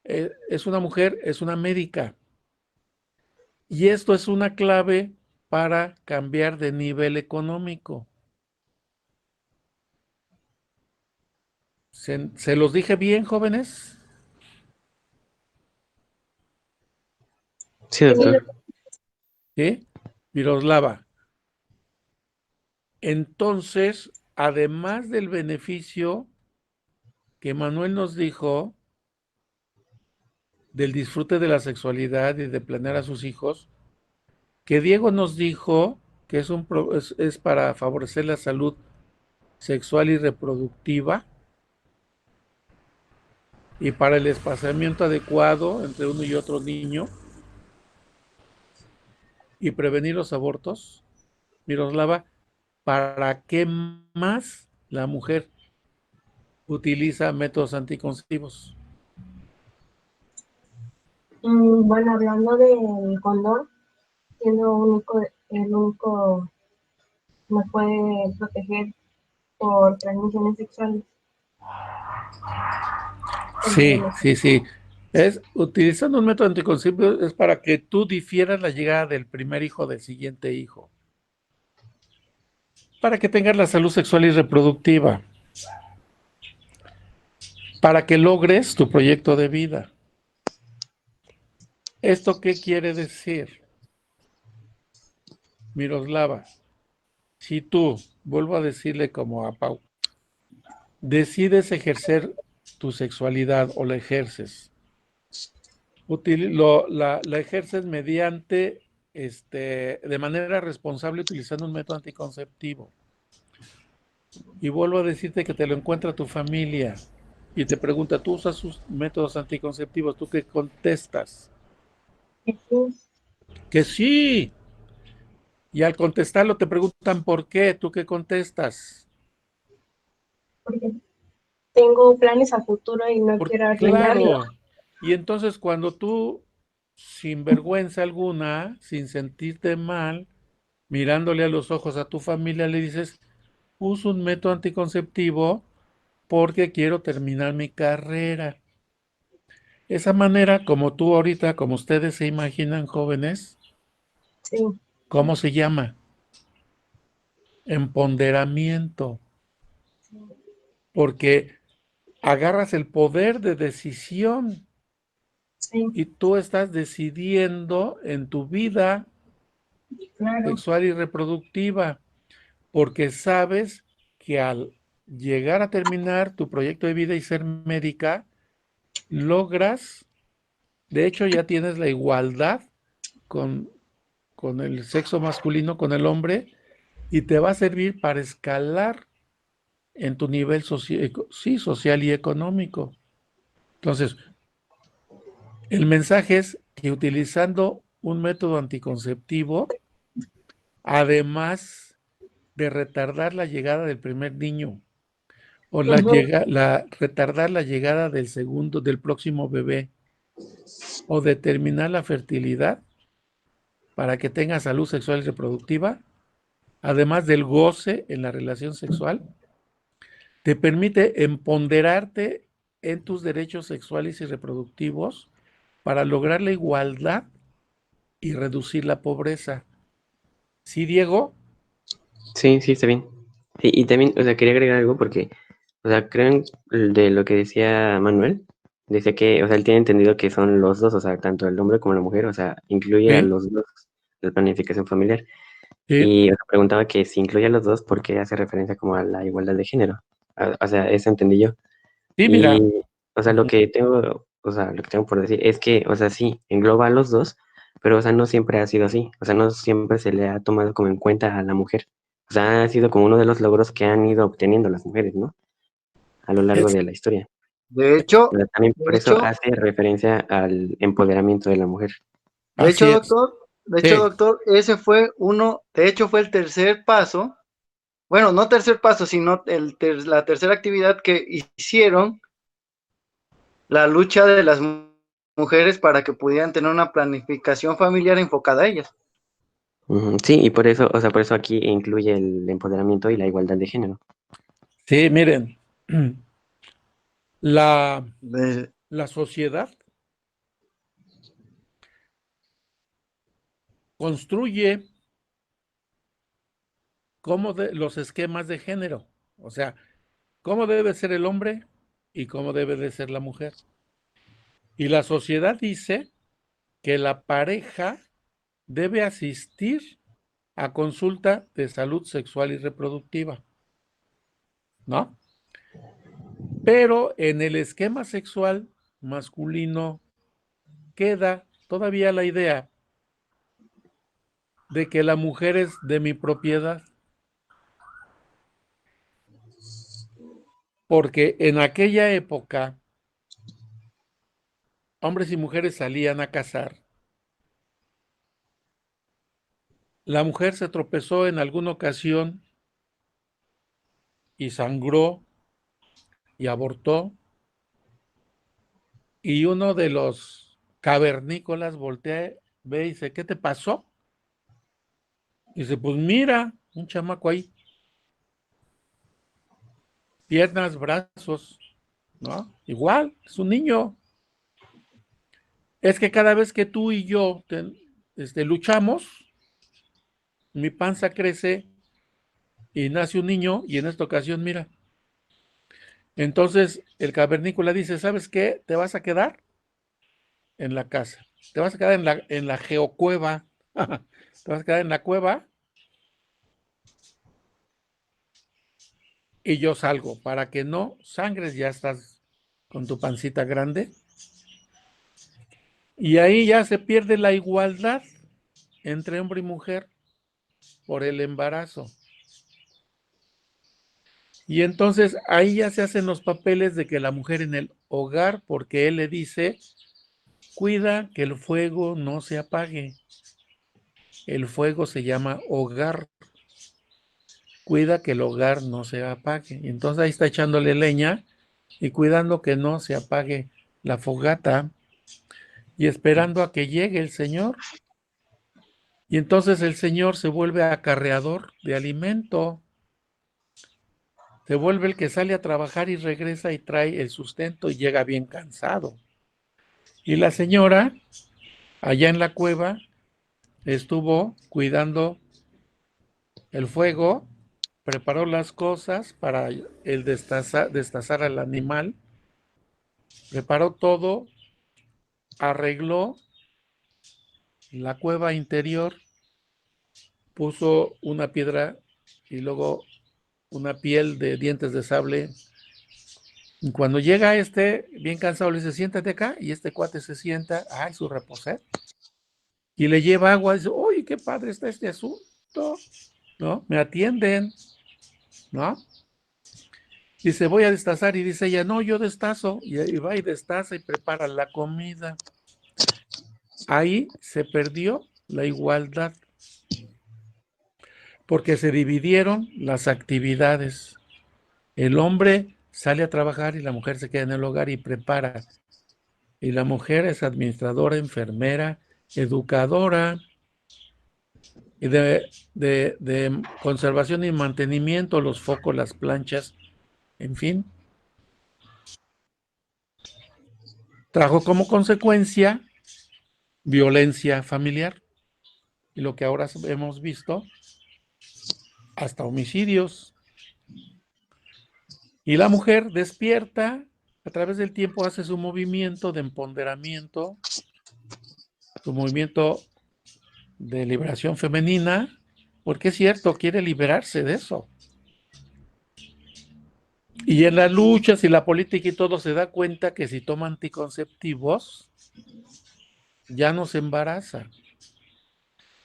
Es una mujer, es una médica. Y esto es una clave para cambiar de nivel económico. ¿Se los dije bien, jóvenes? Sí, doctor. ¿Sí? Miroslava. Entonces, además del beneficio que Manuel nos dijo del disfrute de la sexualidad y de planear a sus hijos, que Diego nos dijo que es para favorecer la salud sexual y reproductiva y para el espaciamiento adecuado entre uno y otro niño y prevenir los abortos. Miroslava, ¿para qué más la mujer utiliza métodos anticonceptivos? Bueno, hablando del condón, siendo el único que nos puede proteger por transmisiones sexuales. Sí, sí, sí. Utilizando un método anticonceptivo es para que tú difieras la llegada del primer hijo del siguiente hijo. Para que tengas la salud sexual y reproductiva. Para que logres tu proyecto de vida. ¿Esto qué quiere decir? Miroslava, si tú, vuelvo a decirle como a Pau, decides ejercer tu sexualidad o la ejerces, la ejerces mediante, de manera responsable utilizando un método anticonceptivo. Y vuelvo a decirte que te lo encuentra tu familia y te pregunta, ¿tú usas sus métodos anticonceptivos? ¿Tú qué contestas? Que sí. Y al contestarlo te preguntan por qué, ¿tú qué contestas? Porque tengo planes a futuro y no quiero arruinarlo. Claro. Y entonces cuando tú, sin vergüenza alguna, sin sentirte mal, mirándole a los ojos a tu familia, le dices, uso un método anticonceptivo porque quiero terminar mi carrera. Esa manera, como tú ahorita, como ustedes se imaginan, jóvenes, Sí. ¿cómo se llama? Empoderamiento. Porque agarras el poder de decisión y tú estás decidiendo en tu vida sexual y reproductiva, porque sabes que al llegar a terminar tu proyecto de vida y ser médica, logras, de hecho ya tienes la igualdad con el sexo masculino, con el hombre, y te va a servir para escalar en tu nivel social y económico. Entonces, el mensaje es que utilizando un método anticonceptivo, además de retardar la llegada del primer niño o Ujú. retardar la llegada del próximo bebé o determinar la fertilidad para que tenga salud sexual y reproductiva, además del goce en la relación sexual, te permite empoderarte en tus derechos sexuales y reproductivos para lograr la igualdad y reducir la pobreza. ¿Sí, Diego? Sí, sí, está bien. Sí, y también, o sea, quería agregar algo porque, o sea, creo de lo que decía Manuel, dice que, o sea, él tiene entendido que son los dos, o sea, tanto el hombre como la mujer, o sea, incluye a Sí, los dos en la planificación familiar. sí, Y o sea, preguntaba que si incluye a los dos, ¿por qué hace referencia como a la igualdad de género? O sea, eso entendí yo. sí, mira. Y, o sea, lo que tengo por decir es que, o sea, sí, engloba a los dos, pero, o sea, no siempre ha sido así. O sea, no siempre se le ha tomado como en cuenta a la mujer. O sea, ha sido como uno de los logros que han ido obteniendo las mujeres, ¿no? A lo largo Es, de la historia. De hecho, O sea, también de por eso hecho, hace referencia al empoderamiento de la mujer. así es. de hecho, Sí, doctor, ese fue uno, de hecho fue el tercer paso, bueno, no tercer paso, sino la tercera actividad que hicieron, la lucha de las mujeres para que pudieran tener una planificación familiar enfocada a ellas. Ujú, sí, y por eso, o sea, por eso aquí incluye el empoderamiento y la igualdad de género. sí, miren. La, De- la sociedad construye los esquemas de género. O sea, cómo debe ser el hombre y cómo debe de ser la mujer. Y la sociedad dice que la pareja debe asistir a consulta de salud sexual y reproductiva, ¿no? Pero en el esquema sexual masculino queda todavía la idea de que la mujer es de mi propiedad, porque en aquella época hombres y mujeres salían a cazar. La mujer se tropezó en alguna ocasión y sangró y abortó, y uno de los cavernícolas voltea, ve y dice, ¿qué te pasó? Y dice, pues mira, un chamaco ahí, piernas, brazos, ¿no? Igual, es un niño. Es que cada vez que tú y yo luchamos, mi panza crece y nace un niño, y en esta ocasión, mira. Entonces el cavernícola dice, ¿sabes qué? Te vas a quedar en la casa. Te vas a quedar en la geocueva. Te vas a quedar en la cueva y yo salgo para que no sangres, ya estás con tu pancita grande. Y ahí ya se pierde la igualdad entre hombre y mujer por el embarazo. Y entonces ahí ya se hacen los papeles de que la mujer en el hogar, porque él le dice, cuida que el fuego no se apague. El fuego se llama hogar. Cuida que el hogar no se apague. Y entonces ahí está echándole leña y cuidando que no se apague la fogata y esperando a que llegue el Señor. Y entonces el Señor se vuelve acarreador de alimento. Se vuelve el que sale a trabajar y regresa y trae el sustento y llega bien cansado. Y la señora, allá en la cueva, estuvo cuidando el fuego, preparó las cosas para el destazar al animal, preparó todo, arregló la cueva interior, puso una piedra y luego una piel de dientes de sable. Y cuando llega bien cansado, le dice, siéntate acá, y este cuate se sienta, ay, su reposer, y le lleva agua, y dice, uy, qué padre está este asunto, ¿no? Me atienden, ¿no? Dice, voy a destazar, y dice ella, no, yo destazo, y va y destaza y prepara la comida. Ahí se perdió la igualdad. porque se dividieron las actividades. El hombre sale a trabajar y la mujer se queda en el hogar y prepara. Y la mujer es administradora, enfermera, educadora, y de conservación y mantenimiento, los focos, las planchas, en fin. Trajo como consecuencia violencia familiar. Y lo que ahora hemos visto, hasta homicidios. Y la mujer despierta, a través del tiempo hace su movimiento de empoderamiento, su movimiento de liberación femenina, porque es cierto, quiere liberarse de eso. Y en las luchas y la política y todo se da cuenta que si toma anticonceptivos, ya no se embaraza.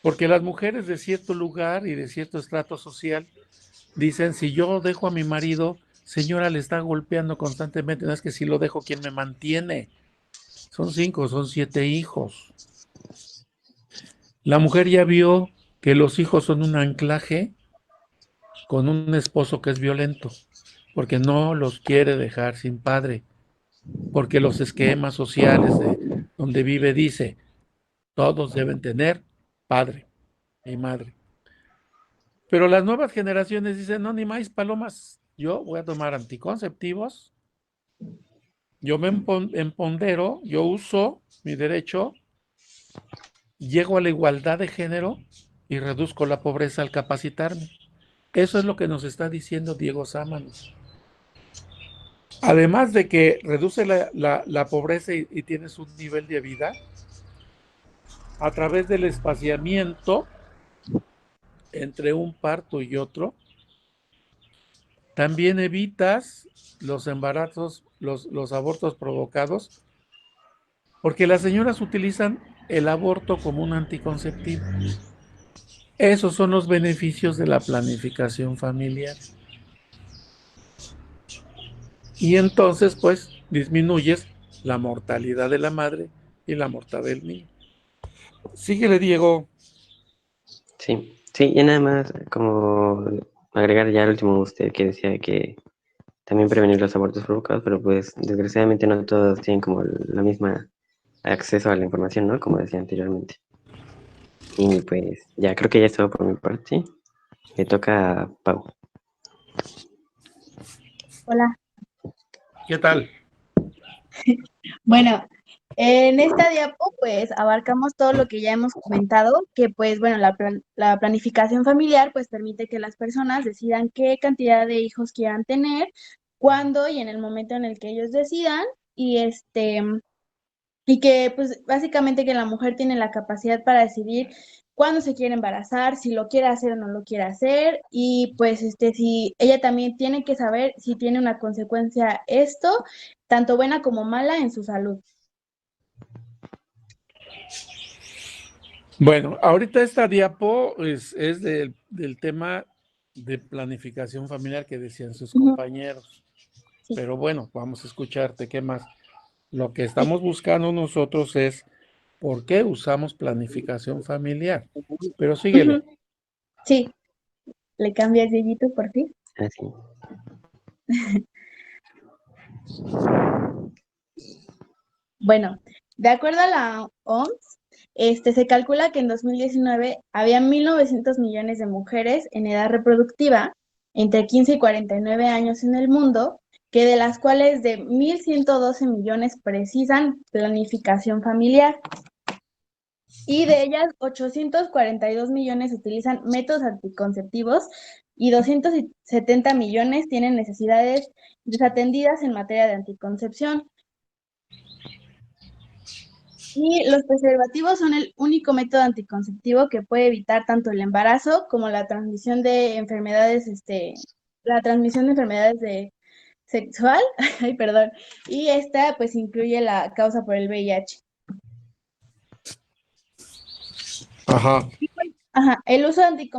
Porque las mujeres de cierto lugar y de cierto estrato social dicen, si yo dejo a mi marido, señora, le está golpeando constantemente, no es que si lo dejo, ¿quién me mantiene? Son 5, son 7 hijos. La mujer ya vio que los hijos son un anclaje con un esposo que es violento, porque no los quiere dejar sin padre, porque los esquemas sociales de donde vive dice, todos deben tener padre y madre. Pero las nuevas generaciones dicen, no, ni más palomas, yo voy a tomar anticonceptivos, yo me empodero, yo uso mi derecho, llego a la igualdad de género y reduzco la pobreza al capacitarme. Eso es lo que nos está diciendo Diego Sámano. Además de que reduce la pobreza y tienes un nivel de vida, a través del espaciamiento entre un parto y otro, también evitas los embarazos, los abortos provocados, porque las señoras utilizan el aborto como un anticonceptivo. Esos son los beneficios de la planificación familiar. Y entonces, pues, disminuyes la mortalidad de la madre y la mortalidad del niño. Síguele, Diego. Sí, sí, y nada más como agregar ya el último usted que decía que también prevenir los abortos provocados, pero pues desgraciadamente no todos tienen como la misma acceso a la información, ¿no? Como decía anteriormente. Y pues ya creo que ya es todo por mi parte. Le toca a Pau. Hola. ¿Qué tal? Bueno, en esta diapo pues abarcamos todo lo que ya hemos comentado, que pues bueno, la planificación familiar pues permite que las personas decidan qué cantidad de hijos quieran tener, cuándo y en el momento en el que ellos decidan, y que pues básicamente que la mujer tiene la capacidad para decidir cuándo se quiere embarazar, si lo quiere hacer o no lo quiere hacer, y pues si ella también tiene que saber si tiene una consecuencia esto, tanto buena como mala en su salud. Bueno, ahorita esta diapo es del tema de planificación familiar que decían sus compañeros. Sí. Pero bueno, vamos a escucharte. ¿Qué más? Lo que estamos buscando nosotros es por qué usamos planificación familiar. Pero síguele. Sí. ¿Le cambias Dieguito por ti? Así. Bueno, de acuerdo a la OMS, se calcula que en 2019 había 1.900 millones de mujeres en edad reproductiva entre 15 y 49 años en el mundo, que de las cuales de 1.112 millones precisan planificación familiar. Y de ellas, 842 millones utilizan métodos anticonceptivos y 270 millones tienen necesidades desatendidas en materia de anticoncepción. Y los preservativos son el único método anticonceptivo que puede evitar tanto el embarazo como la transmisión de enfermedades, sexual, ay, perdón, y esta pues incluye la causa por el VIH. Ajá. Ajá. El uso de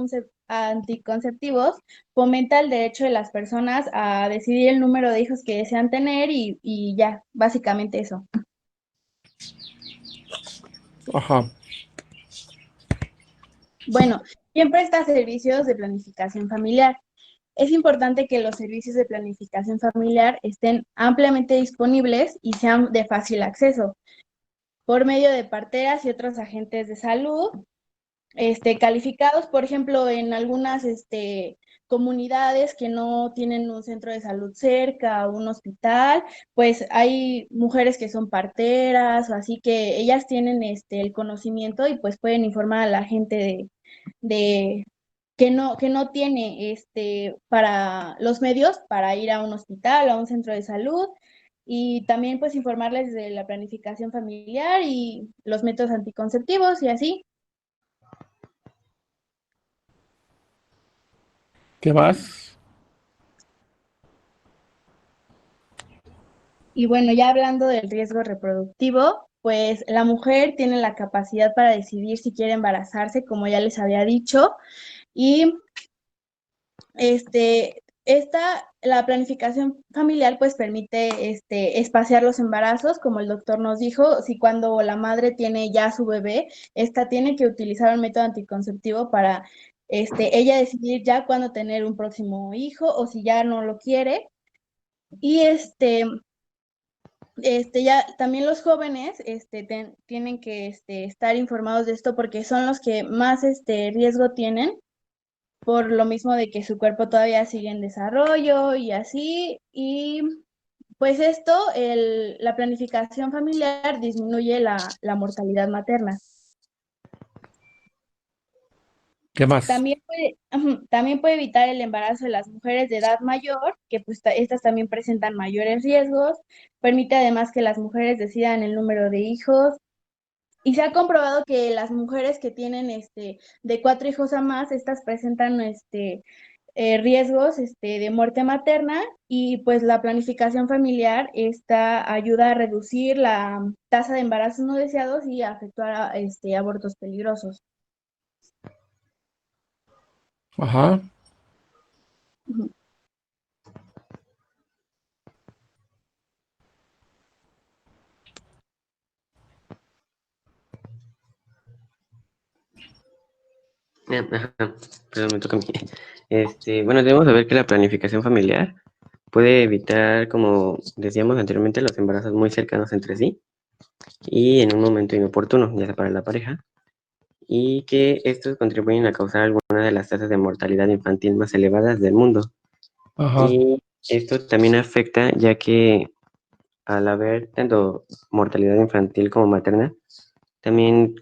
anticonceptivos fomenta el derecho de las personas a decidir el número de hijos que desean tener y ya, básicamente eso. Ajá. Bueno, ¿Quién presta servicios de planificación familiar? Es importante que los servicios de planificación familiar estén ampliamente disponibles y sean de fácil acceso por medio de parteras y otros agentes de salud calificados, por ejemplo, en algunas comunidades que no tienen un centro de salud cerca o un hospital, pues hay mujeres que son parteras o así que ellas tienen el conocimiento y pues pueden informar a la gente de que no tiene para los medios para ir a un hospital o a un centro de salud y también pues informarles de la planificación familiar y los métodos anticonceptivos y así. ¿Qué más? Y bueno, ya hablando del riesgo reproductivo, pues la mujer tiene la capacidad para decidir si quiere embarazarse, como ya les había dicho, y la planificación familiar pues permite espaciar los embarazos, como el doctor nos dijo, si cuando la madre tiene ya su bebé, esta tiene que utilizar el método anticonceptivo para ella decidir ya cuándo tener un próximo hijo o si ya no lo quiere. Y ya también los jóvenes tienen que estar informados de esto porque son los que más riesgo tienen por lo mismo de que su cuerpo todavía sigue en desarrollo y así. Y pues la planificación familiar disminuye la mortalidad materna. ¿Qué más? También puede evitar el embarazo de las mujeres de edad mayor, que pues estas también presentan mayores riesgos. Permite además que las mujeres decidan el número de hijos. Y se ha comprobado que las mujeres que tienen de 4 hijos a más, estas presentan riesgos de muerte materna y pues la planificación familiar ayuda a reducir la tasa de embarazos no deseados y a efectuar abortos peligrosos. Ajá. Ujú. Ajá, perdón, me toca a mí. Bueno, debemos saber que la planificación familiar puede evitar, como decíamos anteriormente, los embarazos muy cercanos entre sí y en un momento inoportuno, ya sea para la pareja, y que estos contribuyen a causar alguna de las tasas de mortalidad infantil más elevadas del mundo. Ajá. Y esto también afecta, ya que al haber tanto mortalidad infantil como materna, también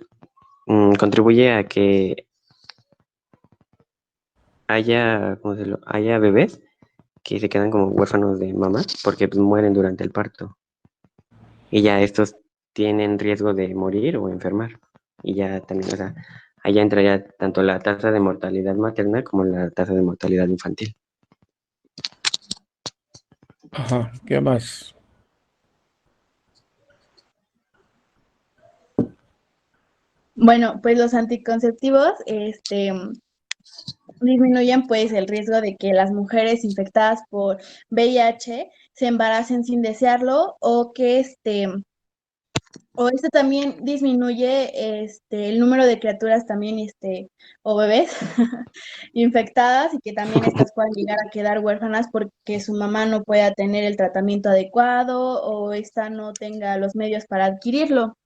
contribuye a que haya bebés que se quedan como huérfanos de mamá porque pues, mueren durante el parto. Y ya estos tienen riesgo de morir o enfermar. Y ya también, o sea, allá entra ya tanto la tasa de mortalidad materna como la tasa de mortalidad infantil. Ajá. ¿Qué más? Bueno, pues los anticonceptivos disminuyen pues el riesgo de que las mujeres infectadas por VIH se embaracen sin desearlo o que esto también disminuye el número de criaturas también o bebés infectadas y que también estas puedan llegar a quedar huérfanas porque su mamá no pueda tener el tratamiento adecuado o esta no tenga los medios para adquirirlo.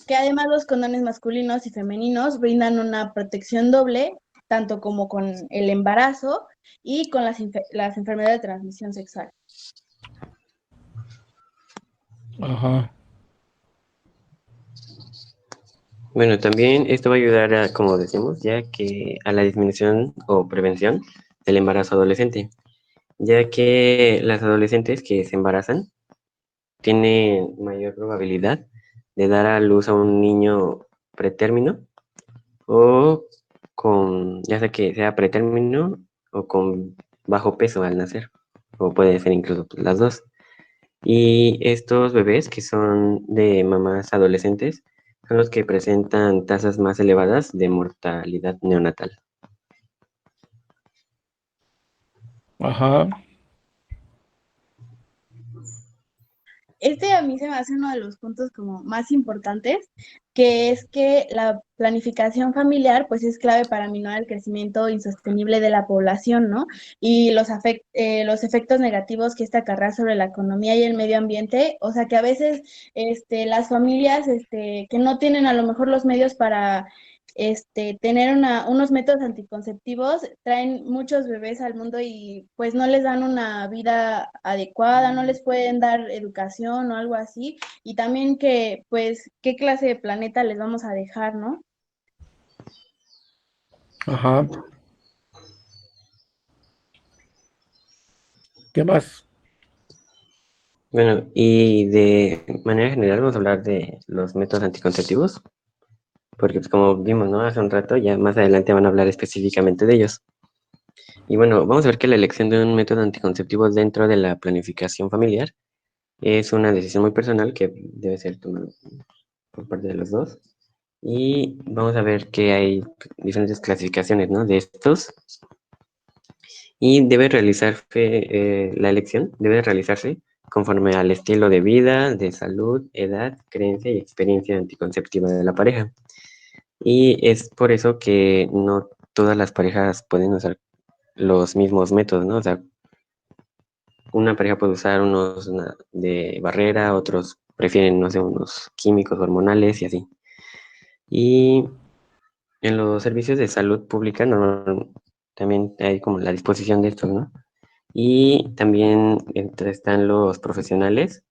Que además los condones masculinos y femeninos brindan una protección doble, tanto como con el embarazo y con las enfermedades de transmisión sexual. Ajá. Bueno, también esto va a ayudar a, como decimos, ya que a la disminución o prevención del embarazo adolescente, ya que las adolescentes que se embarazan tienen mayor probabilidad de dar a luz a un niño pretérmino o con, ya sea que sea pretérmino o con bajo peso al nacer, o puede ser incluso pues, las dos. Y estos bebés que son de mamás adolescentes son los que presentan tasas más elevadas de mortalidad neonatal. Ajá. este a mí se me hace uno de los puntos como más importantes, que es que la planificación familiar pues es clave para minorar el crecimiento insostenible de la población, ¿no? Y los efectos negativos que esta acarrea sobre la economía y el medio ambiente, o sea que a veces las familias que no tienen a lo mejor los medios para tener unos métodos anticonceptivos, traen muchos bebés al mundo y pues no les dan una vida adecuada, no les pueden dar educación o algo así, y también que pues qué clase de planeta les vamos a dejar, ¿no? Ajá. ¿Qué más? Bueno, y de manera general vamos a hablar de los métodos anticonceptivos, porque pues, como vimos, ¿no? Hace un rato, ya más adelante van a hablar específicamente de ellos. Y bueno, vamos a ver que la elección de un método anticonceptivo dentro de la planificación familiar es una decisión muy personal que debe ser tomada por parte de los dos. Y vamos a ver que hay diferentes clasificaciones, ¿no? De estos. Y debe realizarse, la elección debe realizarse conforme al estilo de vida, de salud, edad, creencia y experiencia anticonceptiva de la pareja. Y es por eso que no todas las parejas pueden usar los mismos métodos, ¿no? O sea, una pareja puede usar unos de barrera, otros prefieren, no sé, unos químicos hormonales y así. Y en los servicios de salud pública también hay como la disposición de estos, ¿no? Y también están los profesionales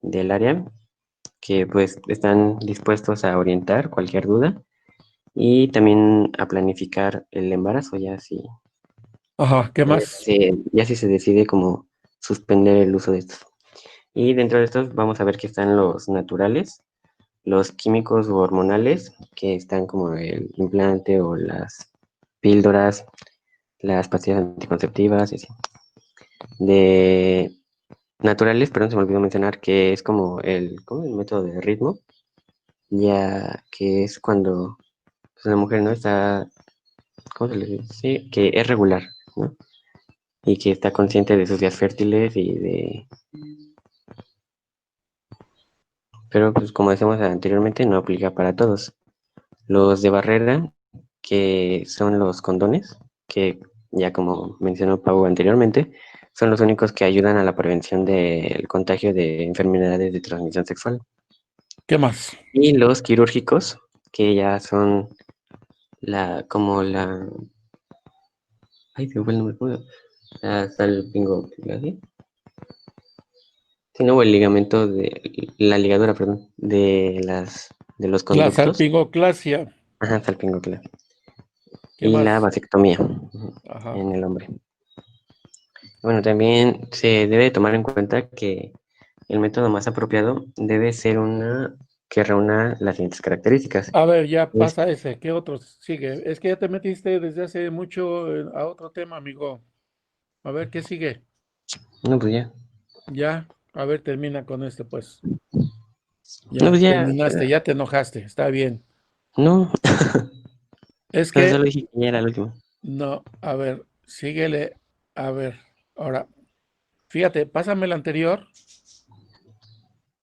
del área que pues están dispuestos a orientar cualquier duda y también a planificar el embarazo ya si, Ajá, ¿qué más? ya si se decide como suspender el uso de estos. Y dentro de estos vamos a ver que están los naturales, los químicos o hormonales, que están como el implante o las píldoras, las pastillas anticonceptivas, y así. De naturales, perdón, se me olvidó mencionar que es como ¿cómo? El método de ritmo, ya que es cuando pues, una mujer no está, ¿cómo se le dice? Sí, que es regular, ¿no? Y que está consciente de sus días fértiles pero pues como decíamos anteriormente, no aplica para todos. Los de barrera, que son los condones, que ya como mencionó Pau anteriormente, son los únicos que ayudan a la prevención del contagio de enfermedades de transmisión sexual. ¿Qué más? Y los quirúrgicos, que ya son ay, se me fue el nombre, ¿cómo? La salpingoclasia. Sí, no, o el ligamento la ligadura, perdón, de los La conductos. salpingoclasia. Ajá, salpingoclasia. ¿Qué Y más? la vasectomía Ajá. en el hombre. Bueno, también se debe tomar en cuenta que el método más apropiado debe ser que reúna las siguientes características. A ver, ya pasa ese. ¿Qué otro sigue? Es que ya te metiste desde hace mucho a otro tema, amigo. A ver, ¿qué sigue? No, pues ya. Ya, a ver, termina con este, pues. No, Ya, pues ya. terminaste, ya te enojaste, está bien. No. Es Pero que, solo dije que ya era el último. no, a ver, síguele. A ver, ahora, fíjate, pásame el anterior.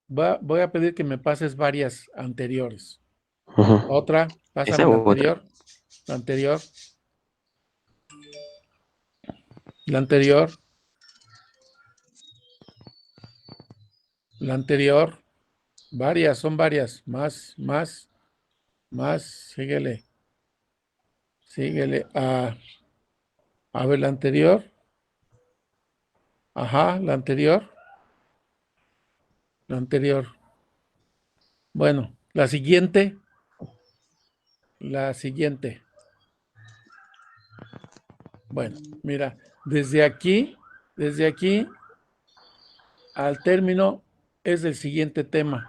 Voy a pedir que me pases varias anteriores. Ujú. Otra, pásame ¿Esa la u otra? anterior. La anterior. La anterior. La anterior. Varias, son varias. Más, síguele. Síguele. A ver, la anterior. Ajá, la anterior. La anterior. Bueno, la siguiente. La siguiente. Bueno, mira, desde aquí al término es del siguiente tema.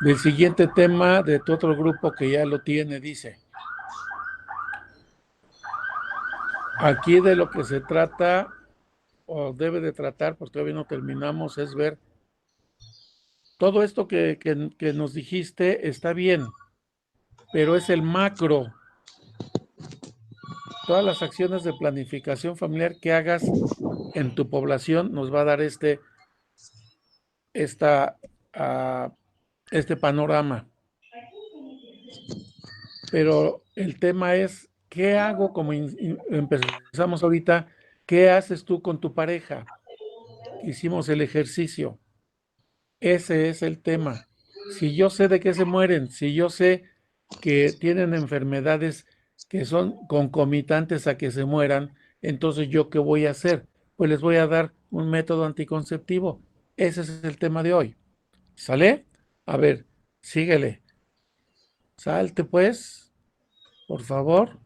Del siguiente tema de tu otro grupo que ya lo tiene, dice. Aquí de lo que se trata, o debe de tratar, porque todavía no terminamos, es ver todo esto que nos dijiste está bien, pero es el macro. Todas las acciones de planificación familiar que hagas en tu población nos va a dar este este panorama. Pero el tema es, ¿qué hago? Como empezamos ahorita, ¿qué haces tú con tu pareja? Hicimos el ejercicio. Ese es el tema. Si yo sé de qué se mueren, si yo sé que tienen enfermedades que son concomitantes a que se mueran, entonces ¿yo qué voy a hacer? Pues les voy a dar un método anticonceptivo. Ese es el tema de hoy. ¿Sale? A ver, síguele. Salte pues, por favor.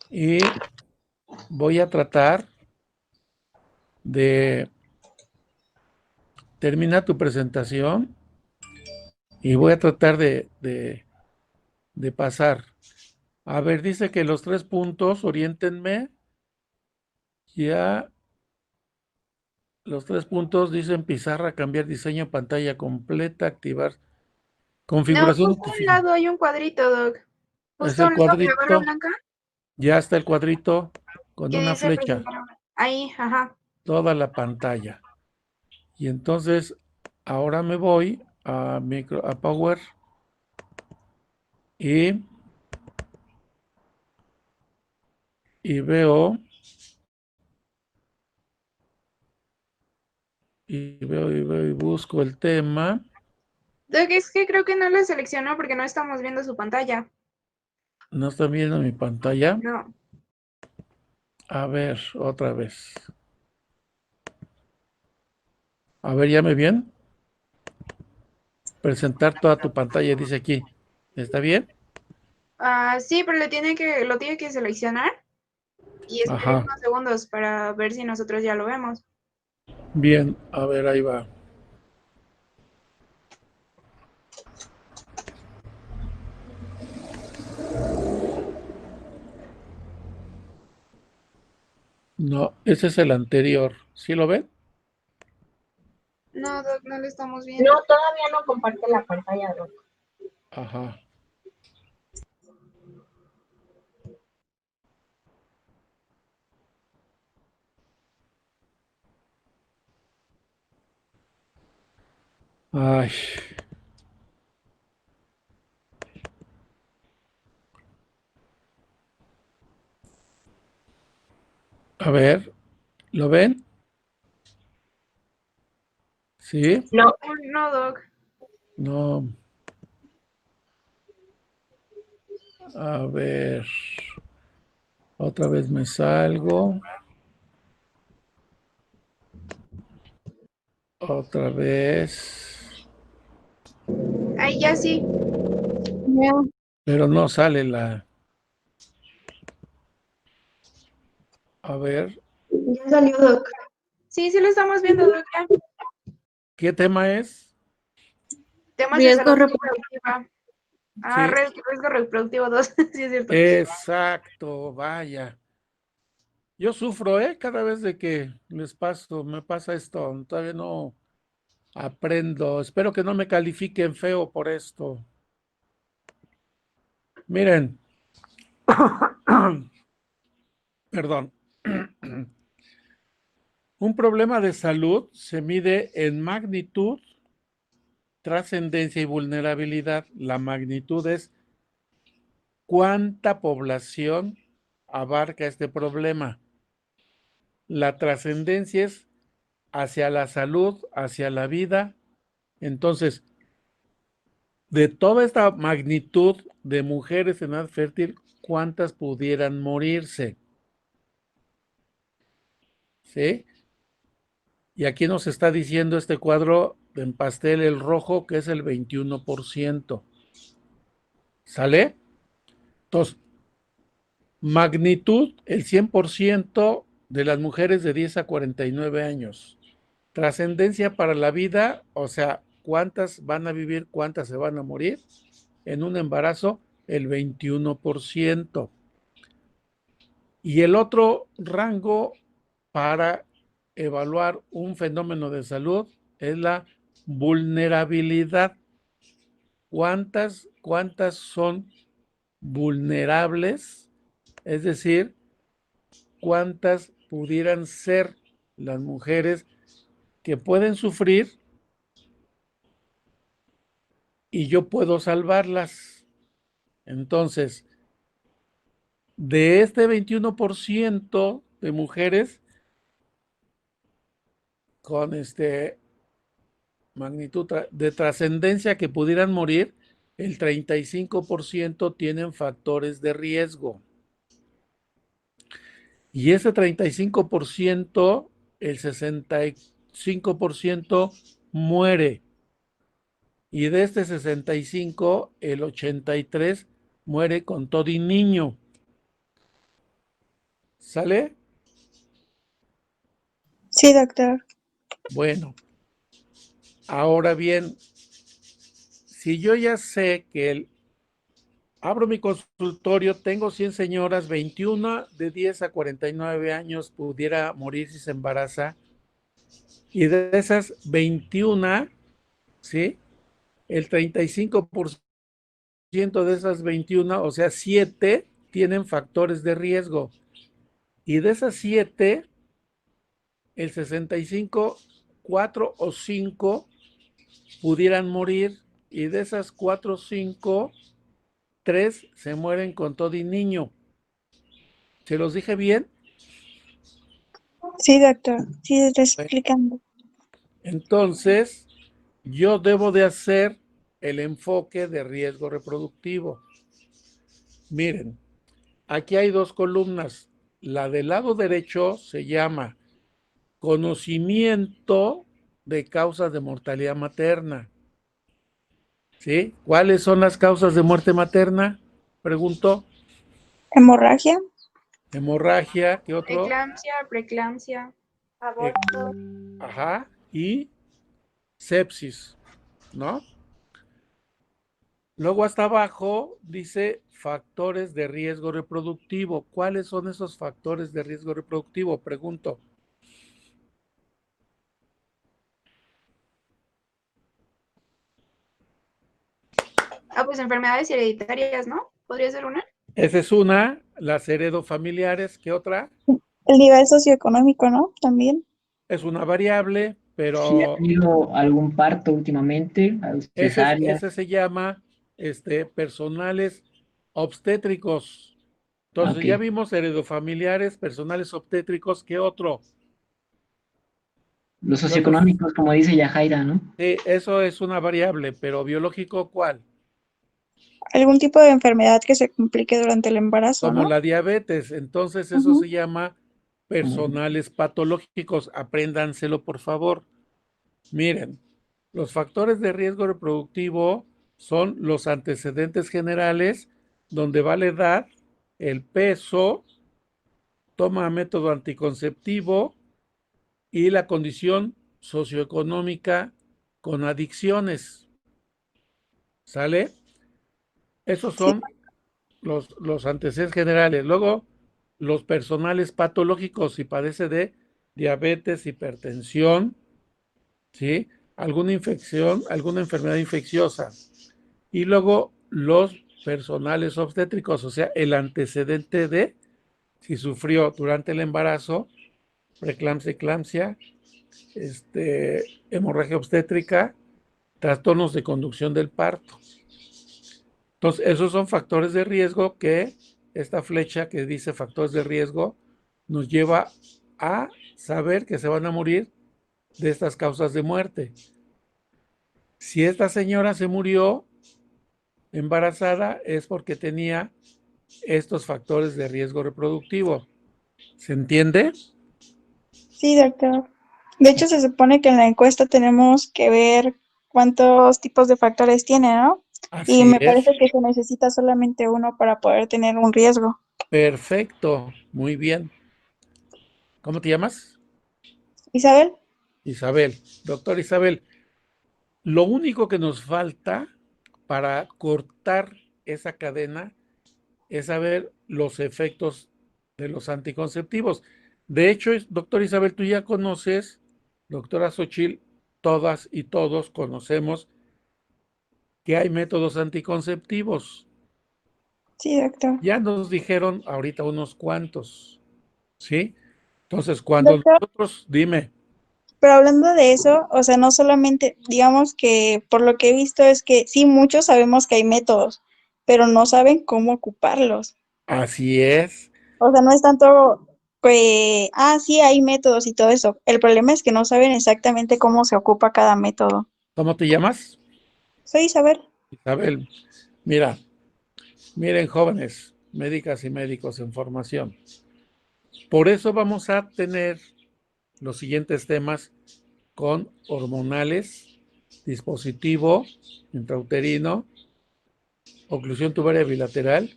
Y voy a tratar de terminar tu presentación y voy a tratar de pasar. A ver, dice que los 3 puntos, oriéntenme. Ya, los 3 puntos dicen pizarra, cambiar diseño, pantalla completa, activar No, configuración. justo a un lado hay un cuadrito, Doc. Es Justo a el un lado de la barra cuadrito, blanca ya está el cuadrito con que una dice flecha, presentar ahora. Ahí, ajá. toda la pantalla. Y entonces, ahora me voy a Power y veo y busco el tema. Doc, es que creo que no lo seleccionó porque no estamos viendo su pantalla. ¿No están viendo mi pantalla? No. A ver, otra vez. A ver, ¿ya me bien? Presentar toda tu pantalla, dice aquí. ¿Está bien? Sí, pero lo tiene que seleccionar y esperar Ajá. unos segundos para ver si nosotros ya lo vemos. Bien, a ver, ahí va. No, ese es el anterior. ¿Sí lo ven? No, Doc, no lo estamos viendo. No, todavía no comparte la pantalla, Doc. Ajá. Ay. A ver, ¿lo ven? ¿Sí? No. No, Doc. No. A ver. Otra vez me salgo. Otra vez. Ahí ya sí. Pero no sale la... A ver, Ya salió, Doc. Sí, sí lo estamos viendo, Doc. Ya. ¿qué tema es? Temas de Riesgo salud reproductivo. reproductiva. Sí. Riesgo reproductivo 2. Sí, es cierto. Exacto, vaya. Yo sufro, cada vez de que me pasa esto, todavía no aprendo. Espero que no me califiquen feo por esto. Miren, perdón. Un problema de salud se mide en magnitud, trascendencia y vulnerabilidad. La magnitud es cuánta población abarca este problema. La trascendencia es hacia la salud, hacia la vida. Entonces, de toda esta magnitud de mujeres en edad fértil, ¿cuántas pudieran morirse? ¿Sí? Y aquí nos está diciendo este cuadro en pastel, el rojo, que es el 21%. ¿Sale? Entonces, magnitud, el 100% de las mujeres de 10 a 49 años. Trascendencia para la vida, o sea, ¿cuántas van a vivir, cuántas se van a morir? En un embarazo, el 21%. Y el otro rango para evaluar un fenómeno de salud es la vulnerabilidad. ¿Cuántas son vulnerables? Es decir, ¿cuántas pudieran ser las mujeres que pueden sufrir y yo puedo salvarlas. Entonces, de este 21% de mujeres con magnitud de trascendencia que pudieran morir, el 35% tienen factores de riesgo. Y ese 35%, el 65% muere. Y de este 65, el 83 muere con todo y niño. ¿Sale? Sí, doctor. Bueno, ahora bien, si yo ya sé que abro mi consultorio, tengo 100 señoras, 21 de 10 a 49 años pudiera morir si se embaraza, y de esas 21, ¿sí? El 35% de esas 21, o sea, 7 tienen factores de riesgo. Y de esas 7, el 65, 4 o 5 pudieran morir. Y de esas 4 o 5, 3 se mueren con todo y niño. ¿Se los dije bien? Sí, doctor. Sí, está explicando. Entonces, yo debo de hacer el enfoque de riesgo reproductivo. Miren, aquí hay 2 columnas. La del lado derecho se llama conocimiento de causas de mortalidad materna. ¿Sí? ¿Cuáles son las causas de muerte materna? Pregunto. Hemorragia. Hemorragia, ¿qué otro? Eclampsia, preeclampsia, aborto. Ajá, y sepsis, ¿no? Luego hasta abajo dice factores de riesgo reproductivo. ¿Cuáles son esos factores de riesgo reproductivo? Pregunto. Pues enfermedades hereditarias, ¿no? ¿Podría ser una? Esa es una, las heredofamiliares, ¿qué otra? El nivel socioeconómico, ¿no? También. Es una variable, Si ha pero tenido algún parto últimamente, cesárea. ese se llama personales obstétricos. Entonces Ok. ya vimos heredofamiliares, personales obstétricos, ¿qué otro? Los ¿Qué otros? socioeconómicos, como dice Yajaira, ¿no? Sí, eso es una variable, pero biológico, ¿cuál? Algún tipo de enfermedad que se complique durante el embarazo, Como ¿no? la diabetes. Entonces eso se llama personales patológicos. Apréndanselo, por favor. Miren, los factores de riesgo reproductivo son los antecedentes generales, donde va la edad, el peso, toma método anticonceptivo y la condición socioeconómica con adicciones. ¿Sale? Esos son los antecedentes generales. Luego, los personales patológicos, si padece de diabetes, hipertensión, ¿sí? Alguna infección, alguna enfermedad infecciosa. Y luego, los personales obstétricos, o sea, el antecedente de si sufrió durante el embarazo, preeclampsia, eclampsia, hemorragia obstétrica, trastornos de conducción del parto. Entonces, esos son factores de riesgo que esta flecha que dice factores de riesgo nos lleva a saber que se van a morir de estas causas de muerte. Si esta señora se murió embarazada es porque tenía estos factores de riesgo reproductivo. ¿Se entiende? Sí, doctor. De hecho, se supone que en la encuesta tenemos que ver cuántos tipos de factores tiene, ¿no? Y Así me es. parece que se necesita solamente uno para poder tener un riesgo. Perfecto. Muy bien. ¿Cómo te llamas? Isabel. Isabel. Doctor Isabel, lo único que nos falta para cortar esa cadena es saber los efectos de los anticonceptivos. De hecho, doctor Isabel, tú ya conoces, doctora Xochitl, todas y todos conocemos que hay métodos anticonceptivos. Sí, doctor. Ya nos dijeron ahorita unos cuantos, ¿sí? Entonces, cuando Doctor, nosotros, dime. Pero hablando de eso, o sea, no solamente, digamos que por lo que he visto es que sí, muchos sabemos que hay métodos, pero no saben cómo ocuparlos. Así es. O sea, no es tanto que, sí, hay métodos y todo eso. El problema es que no saben exactamente cómo se ocupa cada método. ¿Cómo te llamas? Soy Isabel. Isabel, mira, miren jóvenes, médicas y médicos en formación. Por eso vamos a tener los siguientes temas con hormonales, dispositivo intrauterino, oclusión tubaria bilateral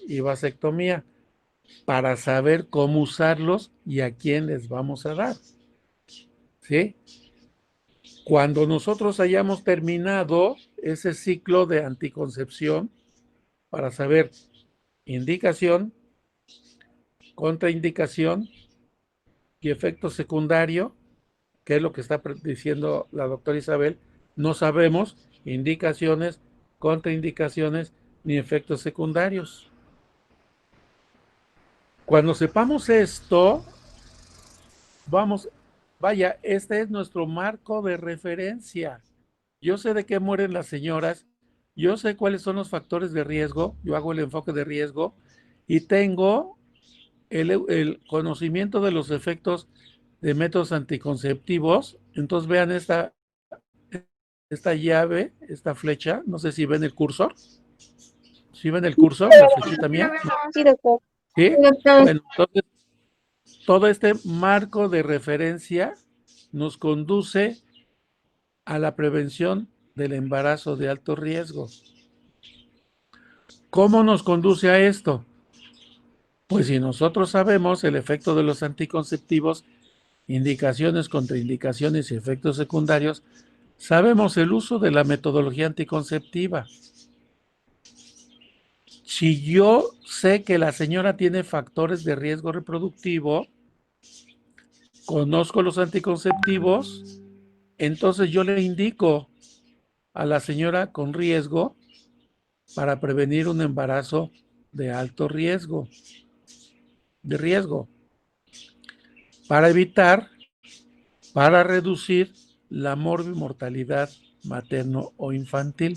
y vasectomía, para saber cómo usarlos y a quién les vamos a dar. ¿Sí? Cuando nosotros hayamos terminado ese ciclo de anticoncepción, para saber indicación, contraindicación y efecto secundario, que es lo que está diciendo la doctora Isabel, no sabemos indicaciones, contraindicaciones ni efectos secundarios. Cuando sepamos esto, este es nuestro marco de referencia. Yo sé de qué mueren las señoras, yo sé cuáles son los factores de riesgo, yo hago el enfoque de riesgo y tengo el conocimiento de los efectos de métodos anticonceptivos. Entonces vean esta llave, esta flecha, no sé si ven el cursor. ¿Sí ven el cursor? La flechita mía. Sí, doctor. ¿Sí? Sí, doctor. Bueno, entonces todo este marco de referencia nos conduce a la prevención del embarazo de alto riesgo. ¿Cómo nos conduce a esto? Pues si nosotros sabemos el efecto de los anticonceptivos, indicaciones, contraindicaciones y efectos secundarios, sabemos el uso de la metodología anticonceptiva. Si yo sé que la señora tiene factores de riesgo reproductivo, conozco los anticonceptivos, entonces yo le indico a la señora con riesgo para prevenir un embarazo de alto riesgo, para evitar, para reducir la morbimortalidad materno o infantil.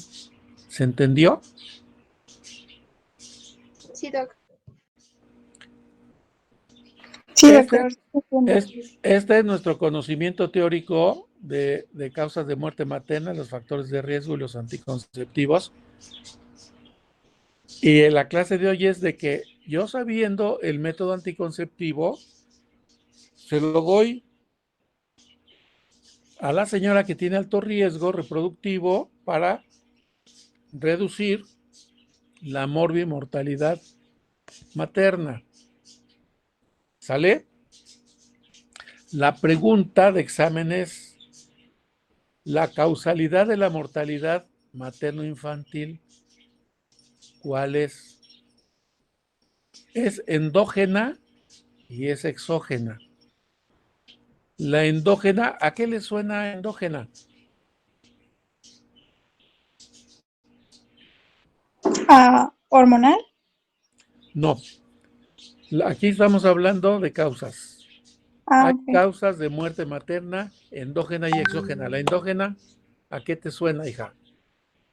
¿Se entendió? Sí, doctor. Sí, doctor. Este es nuestro conocimiento teórico de causas de muerte materna, los factores de riesgo y los anticonceptivos. Y en la clase de hoy es de que yo, sabiendo el método anticonceptivo, se lo doy a la señora que tiene alto riesgo reproductivo para reducir la morbimortalidad materna. ¿Sale? La pregunta de examen es: ¿la causalidad de la mortalidad materno-infantil cuál es? Es endógena y es exógena. La endógena, ¿a qué le suena endógena? ¿Hormonal? No. Aquí estamos hablando de causas. Hay causas de muerte materna, endógena y exógena. La endógena, ¿a qué te suena, hija?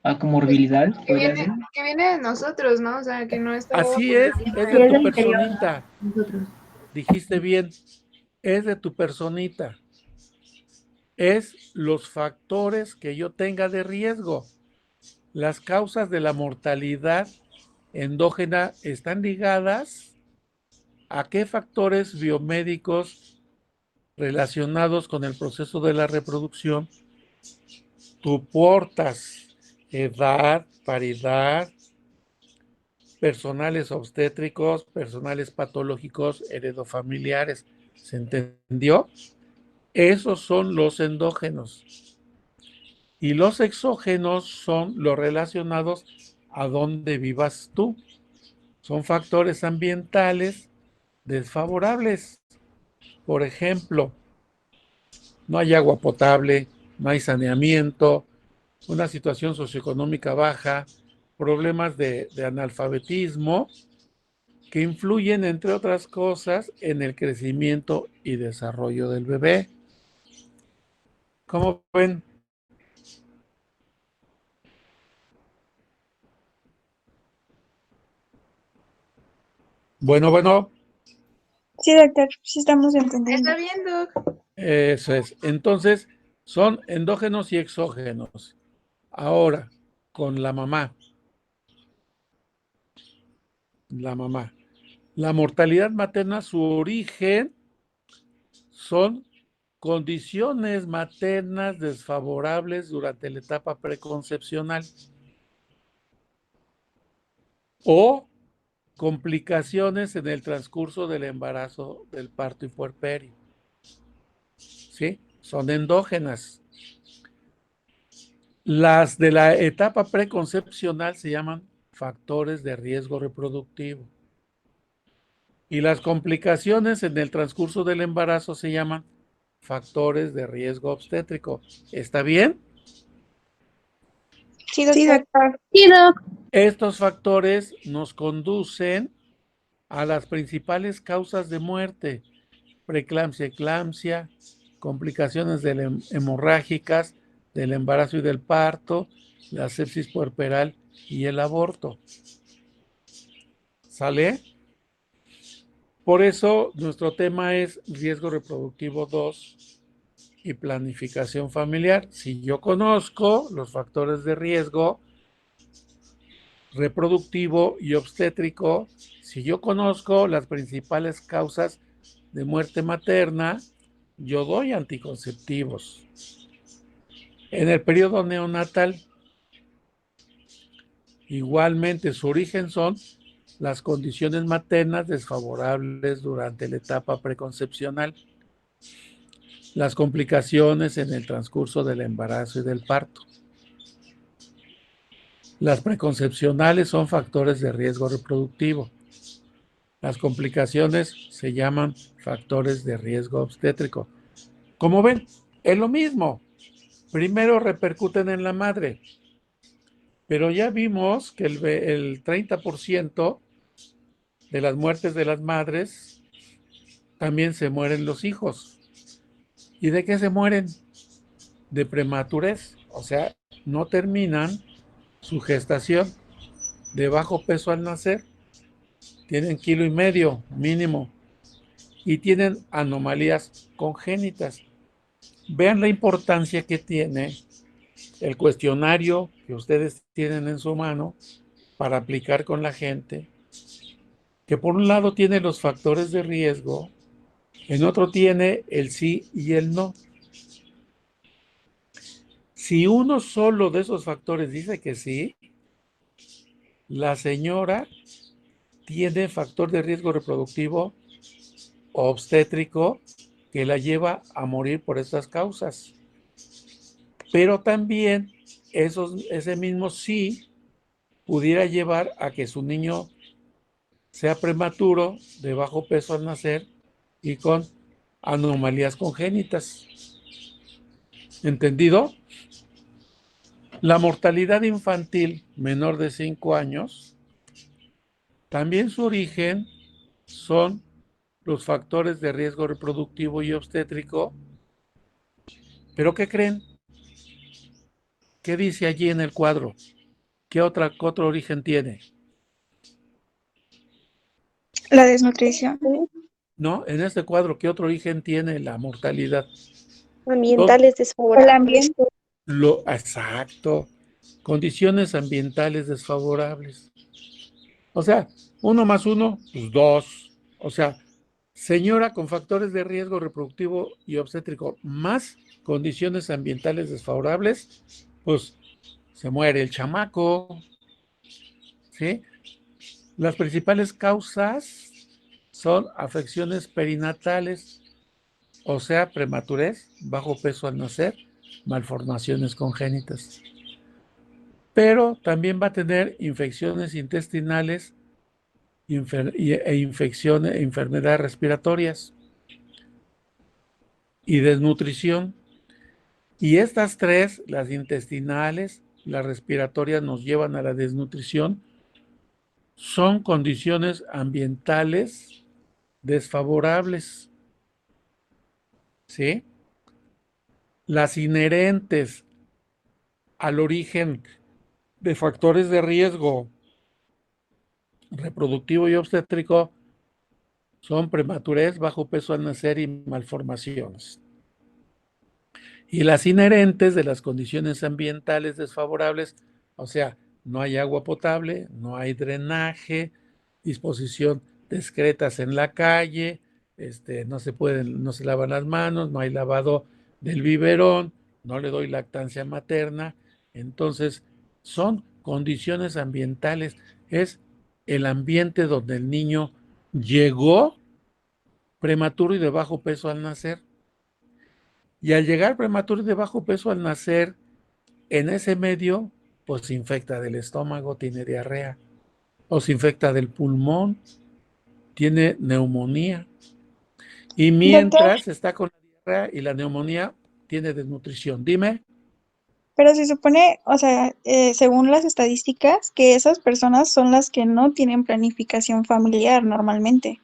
A comorbilidad. Que viene de nosotros, ¿no? O sea, que no está... Así es de tu personita. Dijiste bien, es de tu personita. Es los factores que yo tenga de riesgo. Las causas de la mortalidad endógena están ligadas a qué factores biomédicos relacionados con el proceso de la reproducción tú portas: edad, paridad, personales obstétricos, personales patológicos, heredofamiliares. ¿Se entendió? Esos son los endógenos. Y los exógenos son los relacionados a dónde vivas tú. Son factores ambientales desfavorables. Por ejemplo, no hay agua potable, no hay saneamiento, una situación socioeconómica baja, problemas de analfabetismo que influyen, entre otras cosas, en el crecimiento y desarrollo del bebé. ¿Cómo ven? Bueno. Sí, doctor, sí estamos entendiendo. Está bien, Doc. Eso es. Entonces, son endógenos y exógenos. Ahora, con la mamá. La mortalidad materna, su origen son condiciones maternas desfavorables durante la etapa preconcepcional o complicaciones en el transcurso del embarazo, del parto y puerperio. ¿Sí? Son endógenas. Las de la etapa preconcepcional se llaman factores de riesgo reproductivo. Y las complicaciones en el transcurso del embarazo se llaman factores de riesgo obstétrico. ¿Está bien? Sí, doctor. Sí, doc. Estos factores nos conducen a las principales causas de muerte: preeclampsia, eclampsia, complicaciones hemorrágicas del embarazo y del parto, la sepsis puerperal y el aborto. ¿Sale? Por eso nuestro tema es riesgo reproductivo 2 y planificación familiar. Si yo conozco los factores de riesgo reproductivo y obstétrico, si yo conozco las principales causas de muerte materna, yo doy anticonceptivos. En el periodo neonatal, igualmente su origen son las condiciones maternas desfavorables durante la etapa preconcepcional, las complicaciones en el transcurso del embarazo y del parto. Las preconcepcionales son factores de riesgo reproductivo. Las complicaciones se llaman factores de riesgo obstétrico. Como ven, es lo mismo. Primero repercuten en la madre, pero ya vimos que el 30% de las muertes de las madres también se mueren los hijos. ¿Y de qué se mueren? De prematurez, o sea, no terminan su gestación, de bajo peso al nacer, tienen 1,5 kilos mínimo y tienen anomalías congénitas. Vean la importancia que tiene el cuestionario que ustedes tienen en su mano para aplicar con la gente, que por un lado tiene los factores de riesgo, en otro tiene el sí y el no. Si uno solo de esos factores dice que sí, la señora tiene factor de riesgo reproductivo obstétrico que la lleva a morir por estas causas. Pero también ese mismo sí pudiera llevar a que su niño sea prematuro, de bajo peso al nacer y con anomalías congénitas. ¿Entendido? La mortalidad infantil menor de 5 años, también su origen son los factores de riesgo reproductivo y obstétrico. ¿Pero qué creen? ¿Qué dice allí en el cuadro? ¿Qué otro origen tiene? La desnutrición. No, en este cuadro, ¿qué otro origen tiene la mortalidad? Ambientales desfavorables. Exacto. Condiciones ambientales desfavorables. O sea, 1 más 1, pues 2. O sea, señora con factores de riesgo reproductivo y obstétrico más condiciones ambientales desfavorables, pues se muere el chamaco. ¿Sí? Las principales causas son afecciones perinatales, o sea, prematurez, bajo peso al nacer, malformaciones congénitas. Pero también va a tener infecciones intestinales enfermedades respiratorias y desnutrición. Y estas tres, las intestinales, las respiratorias, nos llevan a la desnutrición. Son condiciones ambientales desfavorables. ¿Sí? Las inherentes al origen de factores de riesgo reproductivo y obstétrico son prematurez, bajo peso al nacer y malformaciones. Y las inherentes de las condiciones ambientales desfavorables, o sea, no hay agua potable, no hay drenaje, disposición de excretas en la calle, no se lavan las manos, no hay lavado del biberón, no le doy lactancia materna. Entonces, son condiciones ambientales, es el ambiente donde el niño llegó prematuro y de bajo peso al nacer. Y al llegar prematuro y de bajo peso al nacer, en ese medio, pues se infecta del estómago, tiene diarrea, o se infecta del pulmón, tiene neumonía. Y mientras está con la diarrea y la neumonía, tiene desnutrición. Dime. Pero se supone, o sea, según las estadísticas, que esas personas son las que no tienen planificación familiar normalmente.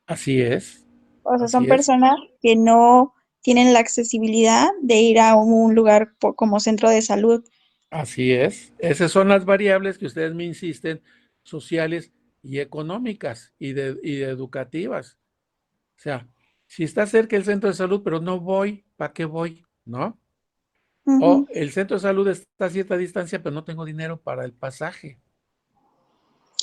Así es. O sea, son Así es. personas que no tienen la accesibilidad de ir a un lugar como centro de salud. Así es. Esas son las variables que ustedes me insisten, sociales y económicas y de educativas. O sea, si está cerca el centro de salud, pero no voy, ¿para qué voy? ¿No? O el centro de salud está a cierta distancia, pero no tengo dinero para el pasaje.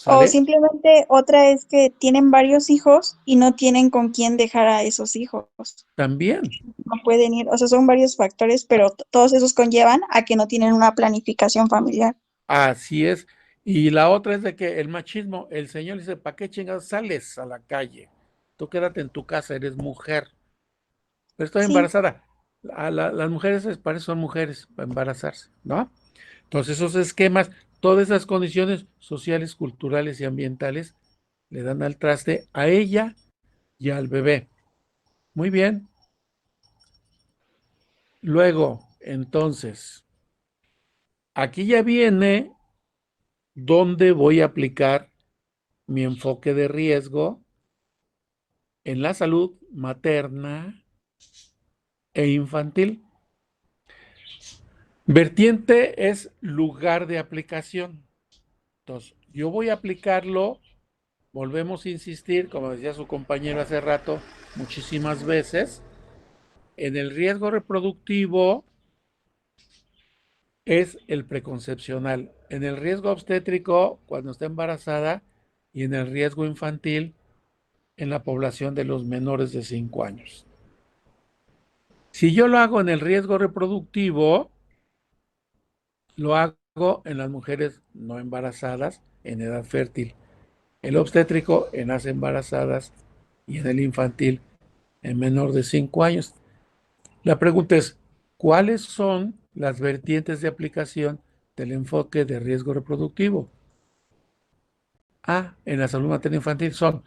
O ¿Sale? simplemente otra es que tienen varios hijos y no tienen con quién dejar a esos hijos. También. No pueden ir, o sea, son varios factores, pero todos esos conllevan a que no tienen una planificación familiar. Así es. Y la otra es de que el machismo, el señor dice, ¿para qué chingados sales a la calle? Tú quédate en tu casa, eres mujer. Pero estoy embarazada. Las mujeres, para eso son mujeres, para embarazarse, ¿no? Entonces esos esquemas, todas esas condiciones sociales, culturales y ambientales le dan al traste a ella y al bebé. Muy bien. Luego, entonces, aquí ya viene donde voy a aplicar mi enfoque de riesgo en la salud materna e infantil. Vertiente es lugar de aplicación. Entonces, yo voy a aplicarlo, volvemos a insistir, como decía su compañero hace rato, muchísimas veces, en el riesgo reproductivo es el preconcepcional, en el riesgo obstétrico cuando está embarazada y en el riesgo infantil en la población de los menores de 5 años. Si yo lo hago en el riesgo reproductivo, lo hago en las mujeres no embarazadas en edad fértil, el obstétrico en las embarazadas y en el infantil en menor de 5 años. La pregunta es, ¿cuáles son las vertientes de aplicación del enfoque de riesgo reproductivo? En la salud materna infantil son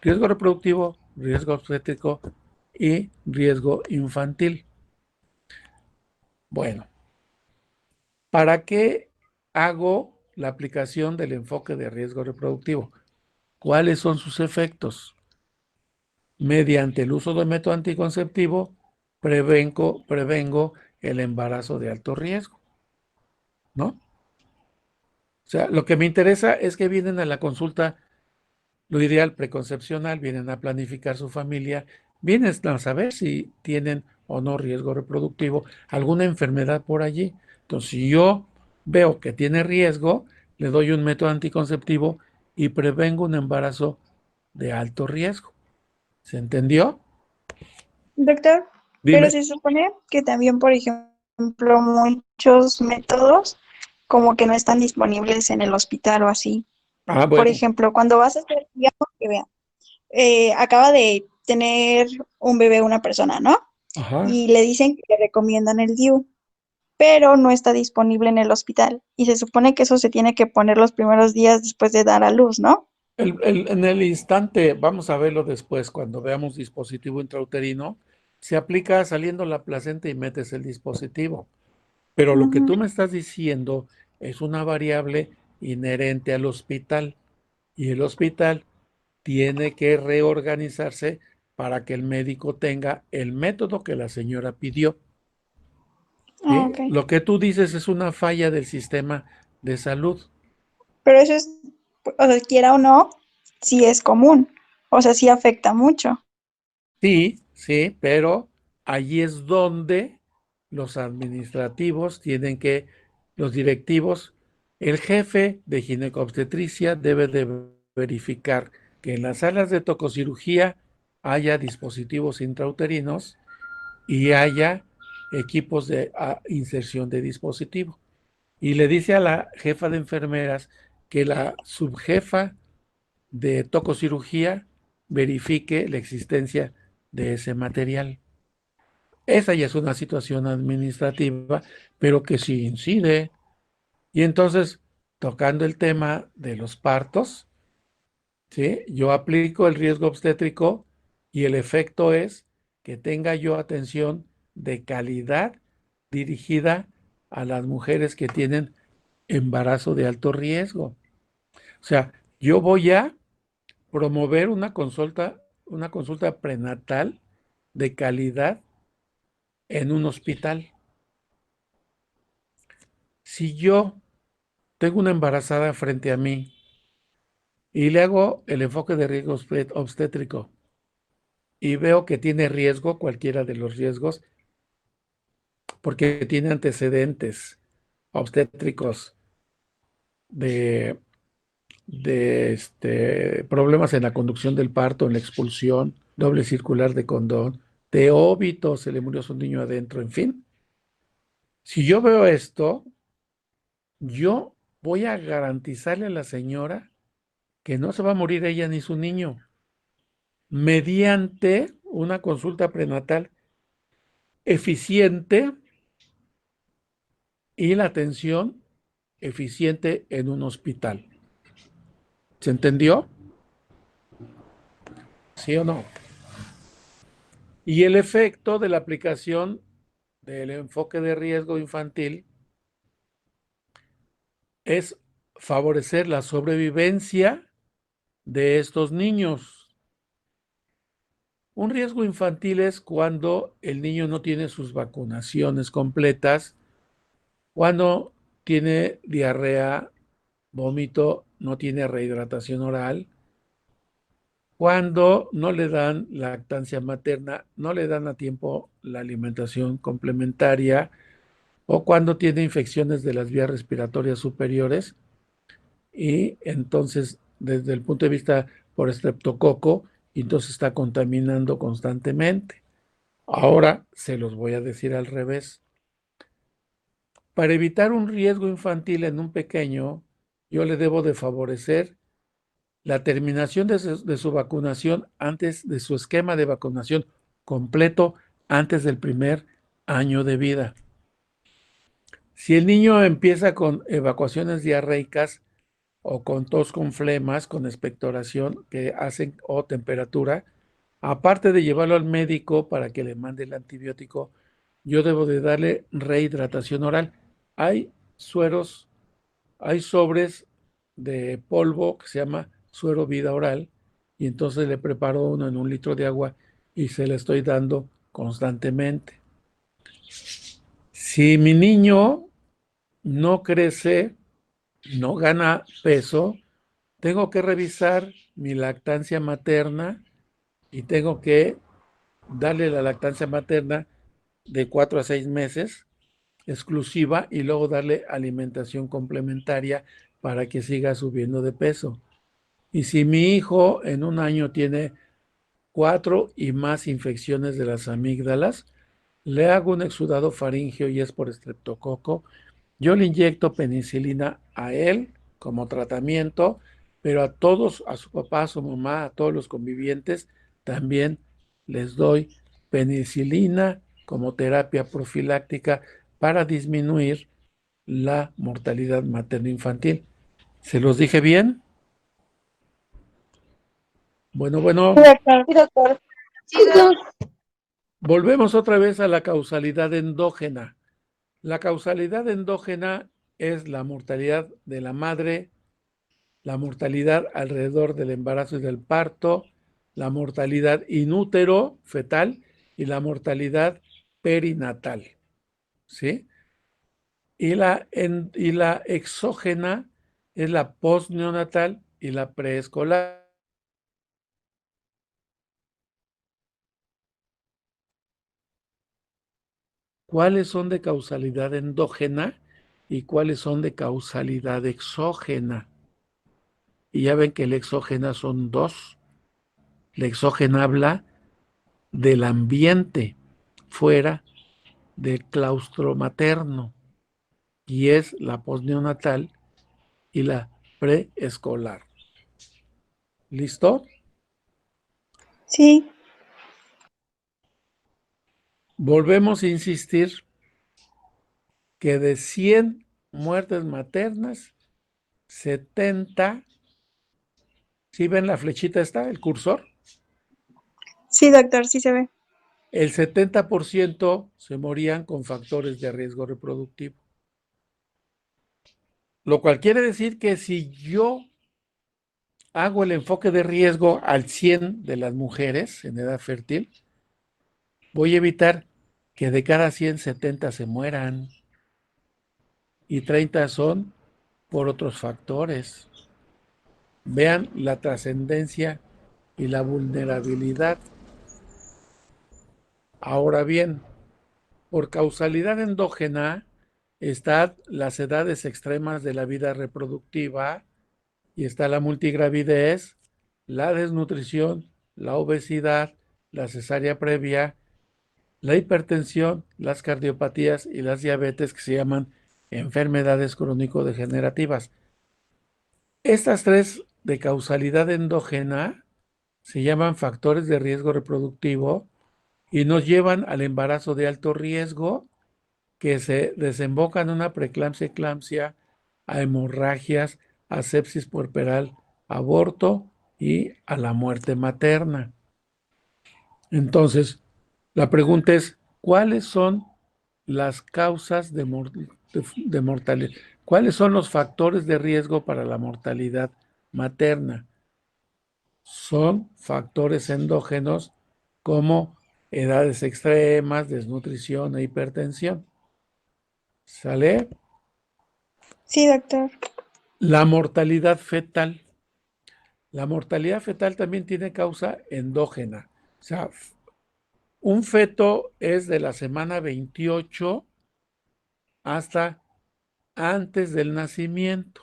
riesgo reproductivo, riesgo obstétrico y riesgo infantil. Bueno, ¿para qué hago la aplicación del enfoque de riesgo reproductivo? ¿Cuáles son sus efectos? Mediante el uso de método anticonceptivo, prevengo el embarazo de alto riesgo, ¿no? O sea, lo que me interesa es que vienen a la consulta, lo ideal preconcepcional, vienen a planificar su familia, vienen a saber si tienen o no riesgo reproductivo, alguna enfermedad por allí. Entonces, si yo veo que tiene riesgo, le doy un método anticonceptivo y prevengo un embarazo de alto riesgo. ¿Se entendió? Doctor, Dime. pero se supone que también, por ejemplo, muchos métodos como que no están disponibles en el hospital o así. Bueno. Por ejemplo, cuando vas a hacer, digamos que vea, acaba de tener un bebé una persona, ¿no? Ajá. Y le dicen que le recomiendan el DIU, pero no está disponible en el hospital. Y se supone que eso se tiene que poner los primeros días después de dar a luz, ¿no? En el instante, vamos a verlo después, cuando veamos dispositivo intrauterino, se aplica saliendo la placenta y metes el dispositivo. Pero lo que tú me estás diciendo es una variable inherente al hospital y el hospital tiene que reorganizarse para que el médico tenga el método que la señora pidió. ¿sí? Ah, ok. Lo que tú dices es una falla del sistema de salud. Pero eso es, o sea, quiera o no, sí es común. O sea, sí afecta mucho. Sí, sí, pero allí es donde los administrativos tienen que, los directivos, el jefe de ginecobstetricia debe de verificar que en las salas de tococirugía haya dispositivos intrauterinos y haya equipos de inserción de dispositivo. Y le dice a la jefa de enfermeras que la subjefa de tococirugía verifique la existencia de ese material. Esa ya es una situación administrativa, pero que sí incide. Y entonces, tocando el tema de los partos, ¿sí? Yo aplico el riesgo obstétrico y el efecto es que tenga yo atención de calidad dirigida a las mujeres que tienen embarazo de alto riesgo. O sea, yo voy a promover una consulta prenatal de calidad en un hospital. Si yo tengo una embarazada frente a mí y le hago el enfoque de riesgo obstétrico y veo que tiene riesgo, cualquiera de los riesgos, porque tiene antecedentes obstétricos de, problemas en la conducción del parto, en la expulsión, doble circular de condón, de óbito, se le murió su niño adentro, en fin. Si yo veo esto, yo voy a garantizarle a la señora que no se va a morir ella ni su niño, mediante una consulta prenatal eficiente y la atención eficiente en un hospital. ¿Se entendió? ¿Sí o no? Y el efecto de la aplicación del enfoque de riesgo infantil es favorecer la sobrevivencia de estos niños. Un riesgo infantil es cuando el niño no tiene sus vacunaciones completas, cuando tiene diarrea, vómito, no tiene rehidratación oral, cuando no le dan lactancia materna, no le dan a tiempo la alimentación complementaria, o cuando tiene infecciones de las vías respiratorias superiores, y entonces desde el punto de vista por estreptococo, entonces está contaminando constantemente. Ahora se los voy a decir al revés. Para evitar un riesgo infantil en un pequeño, yo le debo de favorecer la terminación de su vacunación antes de su esquema de vacunación completo antes del primer año de vida. Si el niño empieza con evacuaciones diarreicas o con tos con flemas, con expectoración que hacen o temperatura, aparte de llevarlo al médico para que le mande el antibiótico, yo debo de darle rehidratación oral. Hay sueros, hay sobres de polvo que se llama suero vida oral y entonces le preparo uno en 1 litro de agua y se le estoy dando constantemente. Si mi niño no crece, no gana peso, tengo que revisar mi lactancia materna y tengo que darle la lactancia materna de 4 a 6 meses exclusiva y luego darle alimentación complementaria para que siga subiendo de peso. Y si mi hijo en 1 año tiene 4 y más infecciones de las amígdalas, le hago un exudado faríngeo y es por estreptococo. Yo le inyecto penicilina a él como tratamiento, pero a todos, a su papá, a su mamá, a todos los convivientes, también les doy penicilina como terapia profiláctica para disminuir la mortalidad materno-infantil. ¿Se los dije bien? Bueno. Sí, doctor. Volvemos otra vez a la causalidad endógena. La causalidad endógena es la mortalidad de la madre, la mortalidad alrededor del embarazo y del parto, la mortalidad inútero fetal y la mortalidad perinatal. ¿Sí? Y la exógena es la postneonatal y la preescolar. ¿Cuáles son de causalidad endógena y cuáles son de causalidad exógena? Y ya ven que la exógena son dos. La exógena habla del ambiente fuera del claustro materno y es la postneonatal y la preescolar. ¿Listo? Sí. Volvemos a insistir que de 100 muertes maternas, 70, ¿sí ven la flechita esta, el cursor? Sí, doctor, sí se ve. El 70% se morían con factores de riesgo reproductivo. Lo cual quiere decir que si yo hago el enfoque de riesgo al 100 de las mujeres en edad fértil, voy a evitar que de cada 100, 70 se mueran y 30 son por otros factores. Vean la trascendencia y la vulnerabilidad. Ahora bien, por causalidad endógena están las edades extremas de la vida reproductiva y está la multigravidez, la desnutrición, la obesidad, la cesárea previa, la hipertensión, las cardiopatías y las diabetes que se llaman enfermedades crónico-degenerativas. Estas tres de causalidad endógena se llaman factores de riesgo reproductivo y nos llevan al embarazo de alto riesgo que se desemboca en una preeclampsia, eclampsia, a hemorragias, a sepsis puerperal, aborto y a la muerte materna. Entonces, la pregunta es, ¿cuáles son las causas de mortalidad? ¿Cuáles son los factores de riesgo para la mortalidad materna? Son factores endógenos como edades extremas, desnutrición e hipertensión. ¿Sale? Sí, doctor. La mortalidad fetal. La mortalidad fetal también tiene causa endógena. O sea, un feto es de la semana 28 hasta antes del nacimiento.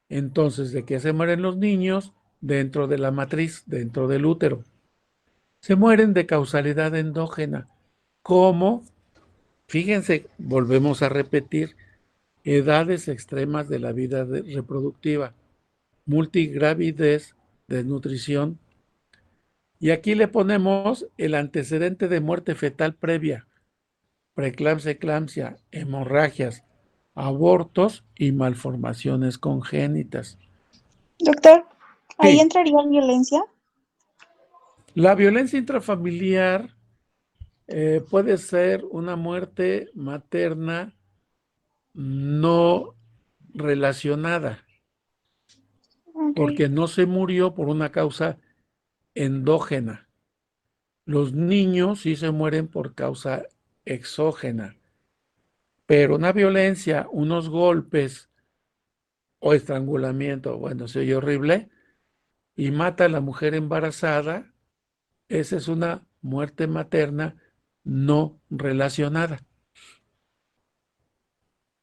Entonces, ¿de qué se mueren los niños? Dentro de la matriz, dentro del útero. Se mueren de causalidad endógena. ¿Cómo? Fíjense, volvemos a repetir, edades extremas de la vida reproductiva, multigravidez, desnutrición. Y aquí le ponemos el antecedente de muerte fetal previa, preeclampsia, eclampsia, hemorragias, abortos y malformaciones congénitas. Doctor, ¿ahí Sí. entraría violencia? La violencia intrafamiliar puede ser una muerte materna no relacionada, porque no se murió por una causa endógena. Los niños sí se mueren por causa exógena, pero una violencia, unos golpes o estrangulamiento, bueno, se oye horrible, y mata a la mujer embarazada, esa es una muerte materna no relacionada.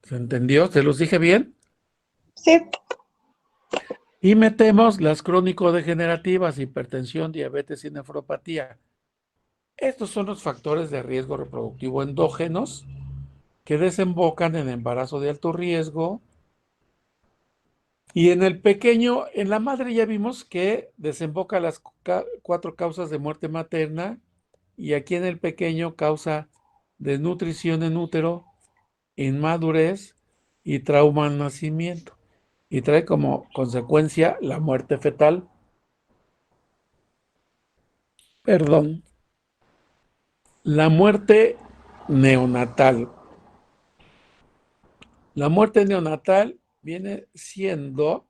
¿Se entendió? ¿Se los dije bien? Sí. Y metemos las crónico-degenerativas, hipertensión, diabetes y nefropatía. Estos son los factores de riesgo reproductivo endógenos que desembocan en embarazo de alto riesgo. Y en el pequeño, en la madre ya vimos que desemboca las 4 causas de muerte materna y aquí en el pequeño causa desnutrición en útero, inmadurez y trauma al nacimiento. Y trae como consecuencia la muerte fetal. Perdón. La muerte neonatal. La muerte neonatal viene siendo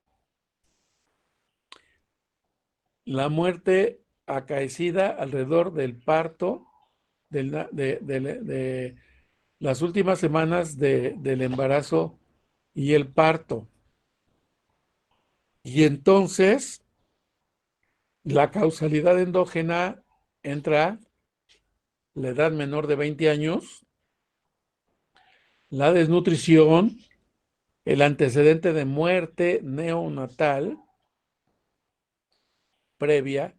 la muerte acaecida alrededor del parto las últimas semanas del embarazo y el parto. Y entonces la causalidad endógena entra la edad menor de 20 años, la desnutrición, el antecedente de muerte neonatal previa.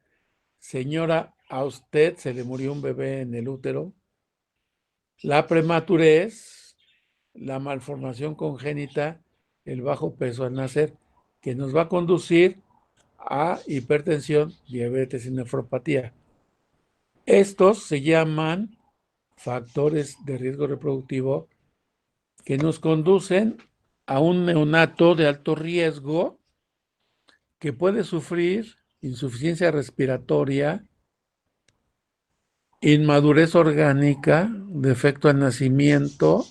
Señora, a usted se le murió un bebé en el útero. La prematurez, la malformación congénita, el bajo peso al nacer, que nos va a conducir a hipertensión, diabetes y nefropatía. Estos se llaman factores de riesgo reproductivo que nos conducen a un neonato de alto riesgo que puede sufrir insuficiencia respiratoria, inmadurez orgánica, defecto al nacimiento,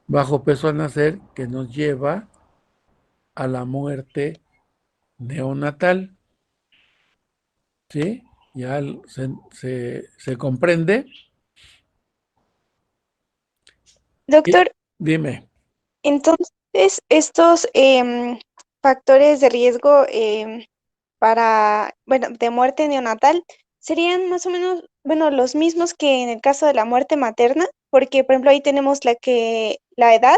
bajo peso al nacer, que nos lleva a la muerte neonatal. ¿Sí? Ya se comprende. Doctor, Dime. entonces estos factores de riesgo de muerte neonatal serían más o menos, los mismos que en el caso de la muerte materna, porque por ejemplo ahí tenemos la edad,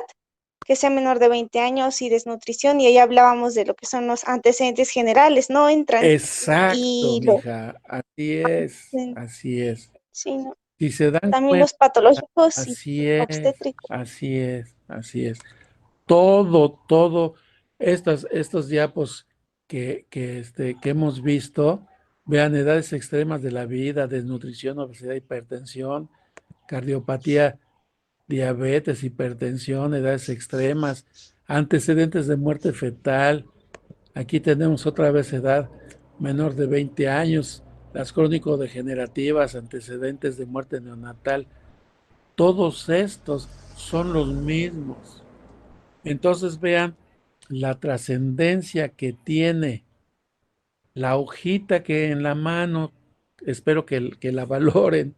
que sea menor de 20 años y desnutrición, y ahí hablábamos de lo que son los antecedentes generales, no entran. Exacto, Y mija, así es, así es. sí, ¿no? Si se dan También cuenta, los patológicos así y es, obstétricos. así es, así es. Todo, estos diapos que hemos visto, vean edades extremas de la vida, desnutrición, obesidad, hipertensión, cardiopatía, diabetes, hipertensión, edades extremas, antecedentes de muerte fetal. Aquí tenemos otra vez edad menor de 20 años, las crónico-degenerativas, antecedentes de muerte neonatal. Todos estos son los mismos. Entonces vean la trascendencia que tiene la hojita que en la mano, espero que la valoren.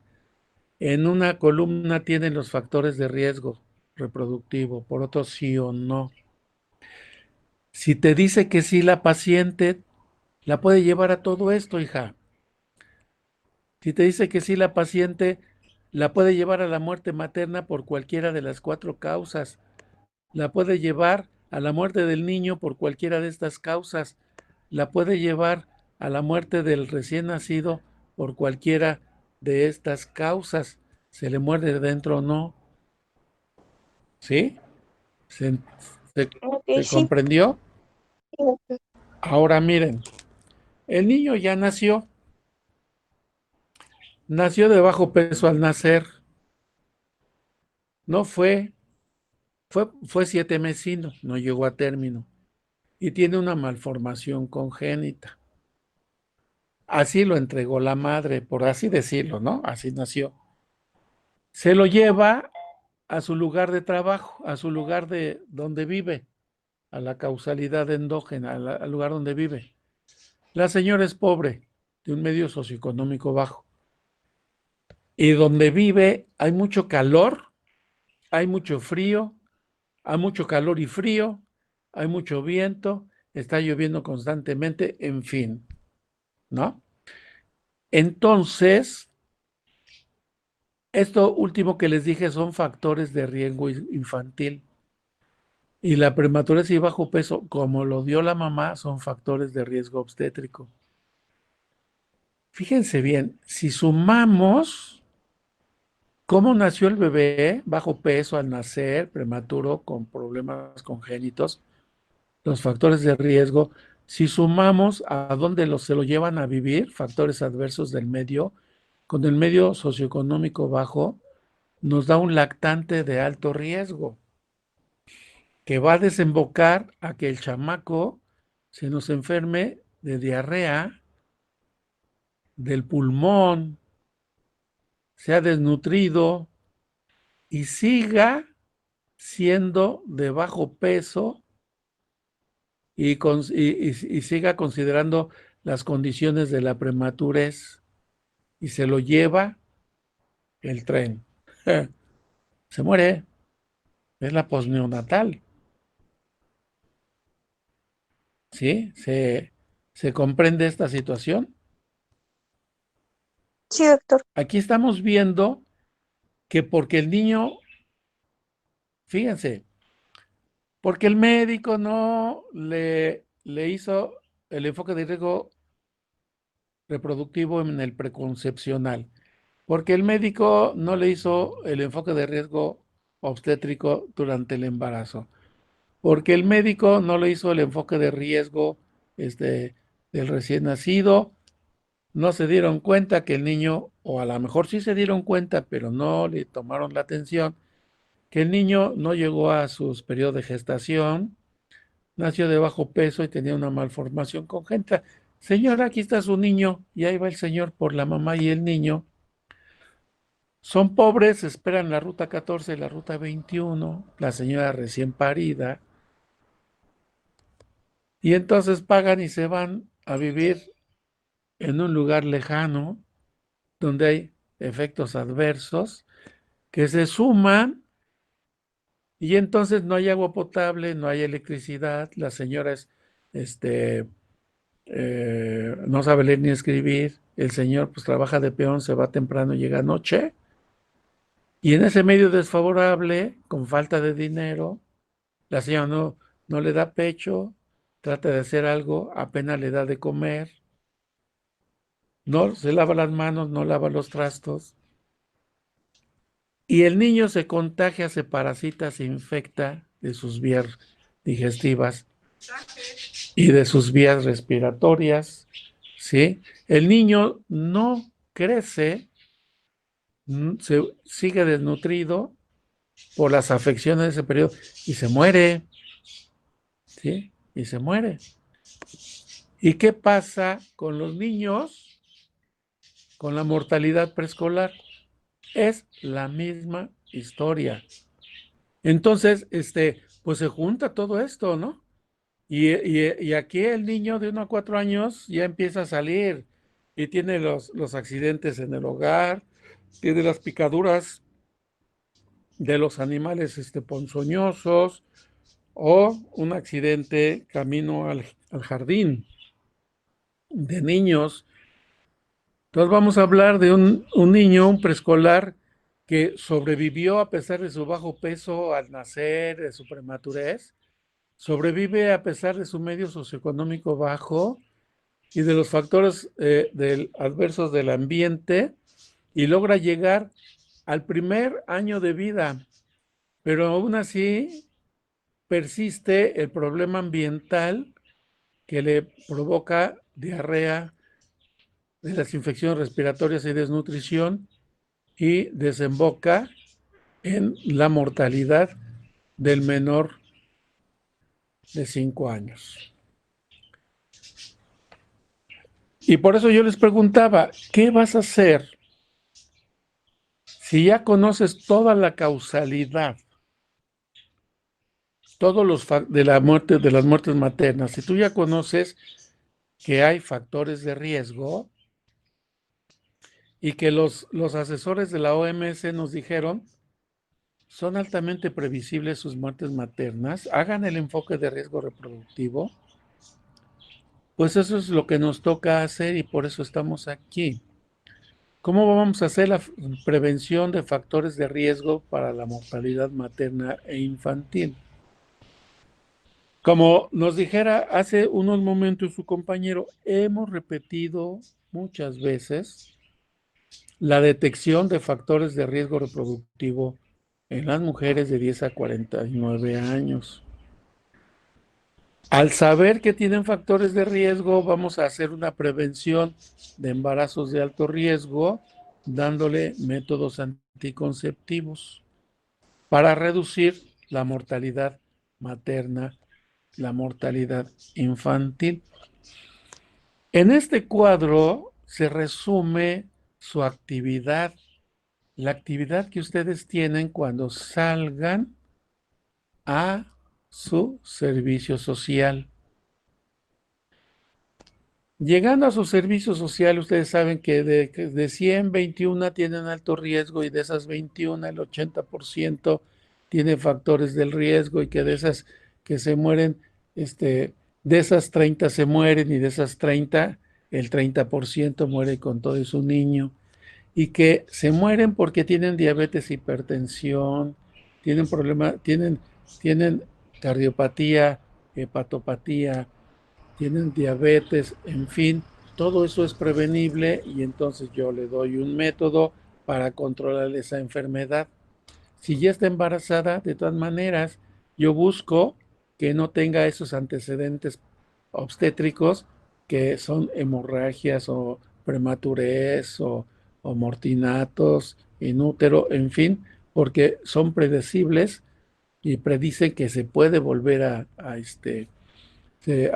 En una columna tienen los factores de riesgo reproductivo, por otro sí o no. Si te dice que sí la paciente, la puede llevar a todo esto, hija. Si te dice que sí la paciente, la puede llevar a la muerte materna por cualquiera de las 4 causas. La puede llevar a la muerte del niño por cualquiera de estas causas. La puede llevar a la muerte del recién nacido por cualquiera de estas causas. Se le muerde dentro o no. ¿Sí? ¿Se Sí. comprendió? Sí, doctor. Ahora miren, el niño ya nació. Nació de bajo peso al nacer. No fue 7 mesino, no llegó a término. Y tiene una malformación congénita. Así lo entregó la madre, por así decirlo, ¿no? Así nació. Se lo lleva a su lugar de trabajo, a su lugar de donde vive, a la causalidad endógena, al lugar donde vive. La señora es pobre, de un medio socioeconómico bajo. Y donde vive hay mucho calor, hay mucho frío, hay mucho calor y frío, hay mucho viento, está lloviendo constantemente, en fin, ¿no? Entonces, esto último que les dije son factores de riesgo infantil. Y la prematurez y bajo peso, como lo dio la mamá, son factores de riesgo obstétrico. Fíjense bien, si sumamos cómo nació el bebé, bajo peso al nacer, prematuro, con problemas congénitos, los factores de riesgo, si sumamos a dónde se lo llevan a vivir, factores adversos del medio, con el medio socioeconómico bajo, nos da un lactante de alto riesgo, que va a desembocar a que el chamaco se nos enferme de diarrea, del pulmón, sea desnutrido y siga siendo de bajo peso y siga considerando las condiciones de la prematurez y se lo lleva el tren. se muere. Es la posneonatal. ¿Sí? ¿Se comprende esta situación? Sí, doctor. Aquí estamos viendo que porque el niño, fíjense, porque el médico no le hizo el enfoque de riesgo reproductivo en el preconcepcional, porque el médico no le hizo el enfoque de riesgo obstétrico durante el embarazo, porque el médico no le hizo el enfoque de riesgo del recién nacido, no se dieron cuenta que el niño, o a lo mejor sí se dieron cuenta, pero no le tomaron la atención, que el niño no llegó a sus periodos de gestación, nació de bajo peso y tenía una malformación congénita. Señora, aquí está su niño, y ahí va el señor por la mamá y el niño. Son pobres, esperan la ruta 14 y la ruta 21, la señora recién parida, y entonces pagan y se van a vivir en un lugar lejano, donde hay efectos adversos que se suman, y entonces no hay agua potable, no hay electricidad, la señora no sabe leer ni escribir, el señor pues trabaja de peón, se va temprano, llega anoche, y en ese medio desfavorable, con falta de dinero, la señora no le da pecho, trata de hacer algo, apenas le da de comer, no se lava las manos, no lava los trastos, y el niño se contagia, se parasita, se infecta de sus vías digestivas y de sus vías respiratorias, ¿sí? El niño no crece, se sigue desnutrido por las afecciones de ese periodo y se muere, ¿sí? Y se muere. ¿Y qué pasa con los niños con la mortalidad preescolar? Es la misma historia. Entonces, pues se junta todo esto, ¿no? Y aquí el niño de 1 a 4 años ya empieza a salir y tiene los accidentes en el hogar, tiene las picaduras de los animales ponzoñosos o un accidente camino al jardín de niños. Entonces vamos a hablar de un niño, un preescolar, que sobrevivió a pesar de su bajo peso al nacer, de su prematurez, sobrevive a pesar de su medio socioeconómico bajo y de los factores adversos del ambiente, y logra llegar al primer año de vida, pero aún así persiste el problema ambiental que le provoca diarrea, de las infecciones respiratorias y desnutrición, y desemboca en la mortalidad del menor de 5 años. Y por eso yo les preguntaba, ¿qué vas a hacer si ya conoces toda la causalidad, todos los de la muerte, de las muertes maternas? Si tú ya conoces que hay factores de riesgo y que los asesores de la OMS nos dijeron son altamente previsibles sus muertes maternas, hagan el enfoque de riesgo reproductivo, pues eso es lo que nos toca hacer y por eso estamos aquí. ¿Cómo vamos a hacer la prevención de factores de riesgo para la mortalidad materna e infantil? Como nos dijera hace unos momentos su compañero, hemos repetido muchas veces la detección de factores de riesgo reproductivo en las mujeres de 10 a 49 años. Al saber que tienen factores de riesgo, vamos a hacer una prevención de embarazos de alto riesgo, dándole métodos anticonceptivos para reducir la mortalidad materna, la mortalidad infantil. En este cuadro se resume su actividad, la actividad que ustedes tienen cuando salgan a su servicio social. Llegando a su servicio social, ustedes saben que de 100, 21 tienen alto riesgo y de esas 21, el 80% tiene factores del riesgo y que de esas que se mueren, de esas 30 se mueren y de esas 30, el 30% muere con todo y su niño. Y que se mueren porque tienen diabetes, hipertensión, tienen problemas, tienen cardiopatía, hepatopatía, tienen diabetes, en fin, todo eso es prevenible y entonces yo le doy un método para controlar esa enfermedad. Si ya está embarazada, de todas maneras, yo busco que no tenga esos antecedentes obstétricos que son hemorragias o prematurez o mortinatos in útero, en fin, porque son predecibles y predicen que se puede volver a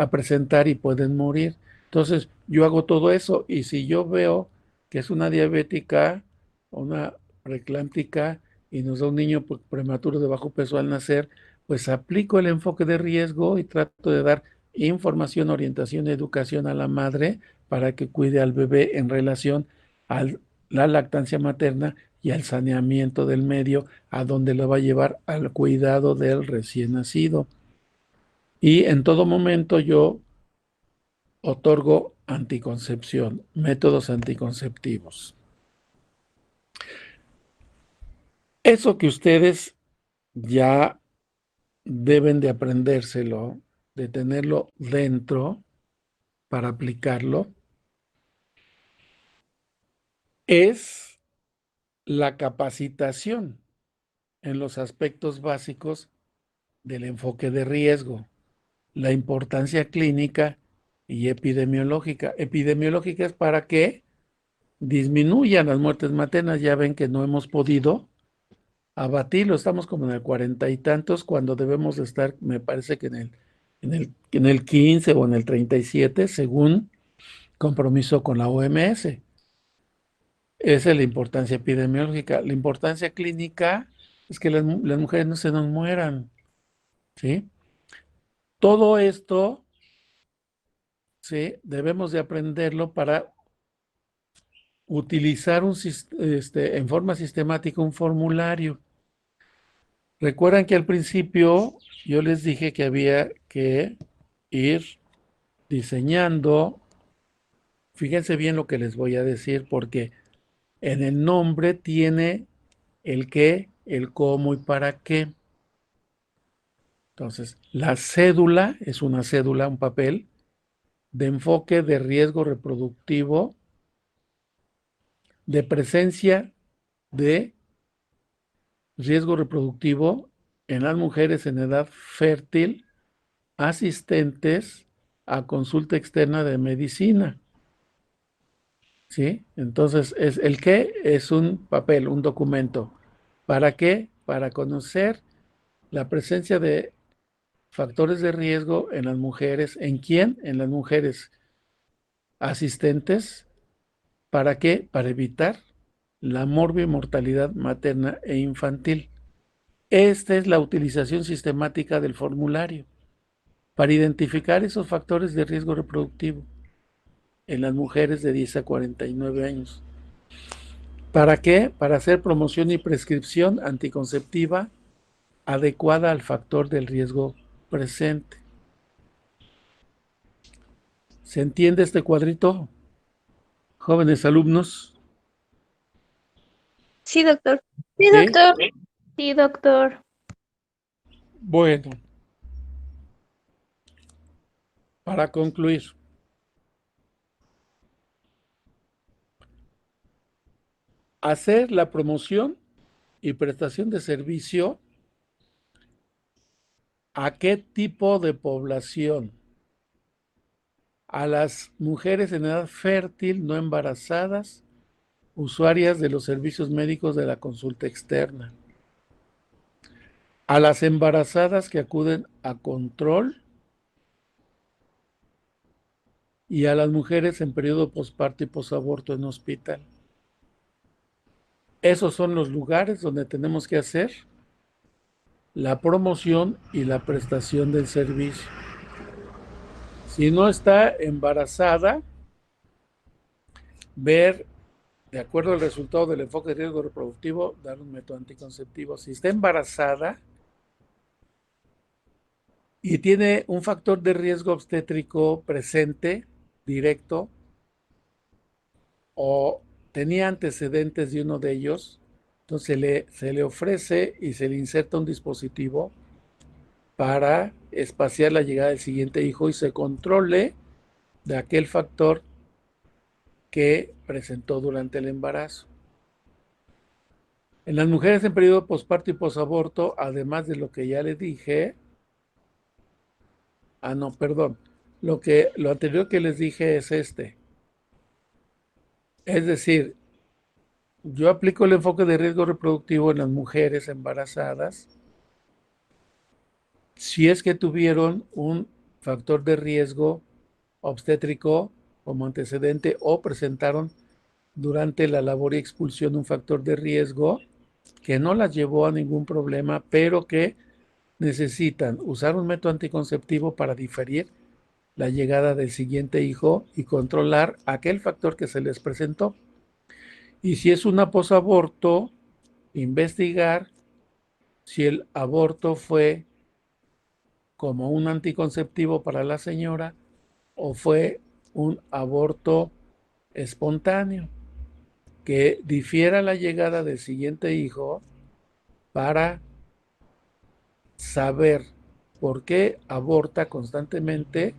presentar y pueden morir. Entonces, yo hago todo eso y si yo veo que es una diabética, una preeclámptica y nos da un niño prematuro de bajo peso al nacer, pues aplico el enfoque de riesgo y trato de dar información, orientación y educación a la madre para que cuide al bebé en relación a la lactancia materna y al saneamiento del medio, a donde lo va a llevar al cuidado del recién nacido. Y en todo momento yo otorgo anticoncepción, métodos anticonceptivos. Eso que ustedes ya deben de aprendérselo, de tenerlo dentro para aplicarlo, es la capacitación en los aspectos básicos del enfoque de riesgo, la importancia clínica y epidemiológica. Epidemiológica es para que disminuyan las muertes maternas. Ya ven que no hemos podido abatirlo, estamos como en el 40 y tantos, cuando debemos de estar, me parece que en el 15 o en el 37, según compromiso con la OMS. Esa es la importancia epidemiológica. La importancia clínica es que las mujeres no se nos mueran, ¿sí? Todo esto, ¿sí?, debemos de aprenderlo para utilizar en forma sistemática un formulario. Recuerdan que al principio yo les dije que había que ir diseñando. Fíjense bien lo que les voy a decir, porque en el nombre tiene el qué, el cómo y para qué. Entonces, la cédula es una cédula, un papel de enfoque de riesgo reproductivo, de presencia de riesgo reproductivo en las mujeres en edad fértil, asistentes a consulta externa de medicina. ¿Sí? Entonces, el qué es un papel, un documento. ¿Para qué? Para conocer la presencia de factores de riesgo en las mujeres. ¿En quién? En las mujeres asistentes. ¿Para qué? Para evitar la morbimortalidad materna e infantil. Esta es la utilización sistemática del formulario para identificar esos factores de riesgo reproductivo en las mujeres de 10 a 49 años. ¿Para qué? Para hacer promoción y prescripción anticonceptiva adecuada al factor del riesgo presente. ¿Se entiende este cuadrito, jóvenes alumnos? Sí, doctor. Sí, ¿Sí? doctor. Sí, doctor. Bueno, para concluir, hacer la promoción y prestación de servicio a qué tipo de población. A las mujeres en edad fértil, no embarazadas, usuarias de los servicios médicos de la consulta externa. A las embarazadas que acuden a control y a las mujeres en periodo posparto y posaborto en hospital. Esos son los lugares donde tenemos que hacer la promoción y la prestación del servicio. Si no está embarazada, ver, de acuerdo al resultado del enfoque de riesgo reproductivo, dar un método anticonceptivo. Si está embarazada y tiene un factor de riesgo obstétrico presente, directo, o tenía antecedentes de uno de ellos, entonces se le ofrece y se le inserta un dispositivo para espaciar la llegada del siguiente hijo y se controle de aquel factor que presentó durante el embarazo. En las mujeres en periodo posparto y posaborto, además de lo que ya les dije, lo anterior que les dije es este. Es decir, yo aplico el enfoque de riesgo reproductivo en las mujeres embarazadas si es que tuvieron un factor de riesgo obstétrico como antecedente o presentaron durante la labor y expulsión un factor de riesgo que no las llevó a ningún problema, pero que necesitan usar un método anticonceptivo para diferir la llegada del siguiente hijo y controlar aquel factor que se les presentó. Y si es una posaborto, investigar si el aborto fue como un anticonceptivo para la señora o fue un aborto espontáneo que difiera la llegada del siguiente hijo para saber por qué aborta constantemente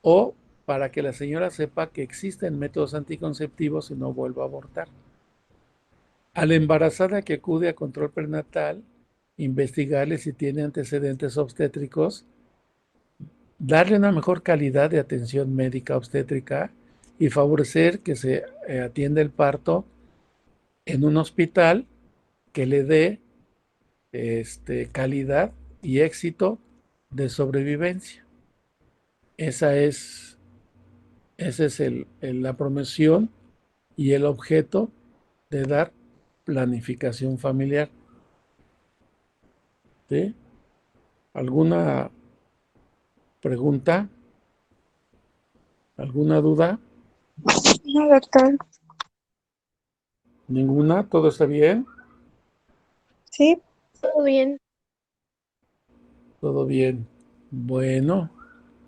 o para que la señora sepa que existen métodos anticonceptivos y no vuelva a abortar. A la embarazada que acude a control prenatal, investigarle si tiene antecedentes obstétricos, darle una mejor calidad de atención médica obstétrica y favorecer que se atienda el parto en un hospital que le dé calidad y éxito de sobrevivencia. Esa es la promoción y el objeto de dar planificación familiar. ¿Sí? ¿Alguna pregunta? ¿Alguna duda? No, doctor. ¿Ninguna? ¿Todo está bien? Sí, todo bien. Todo bien. Bueno,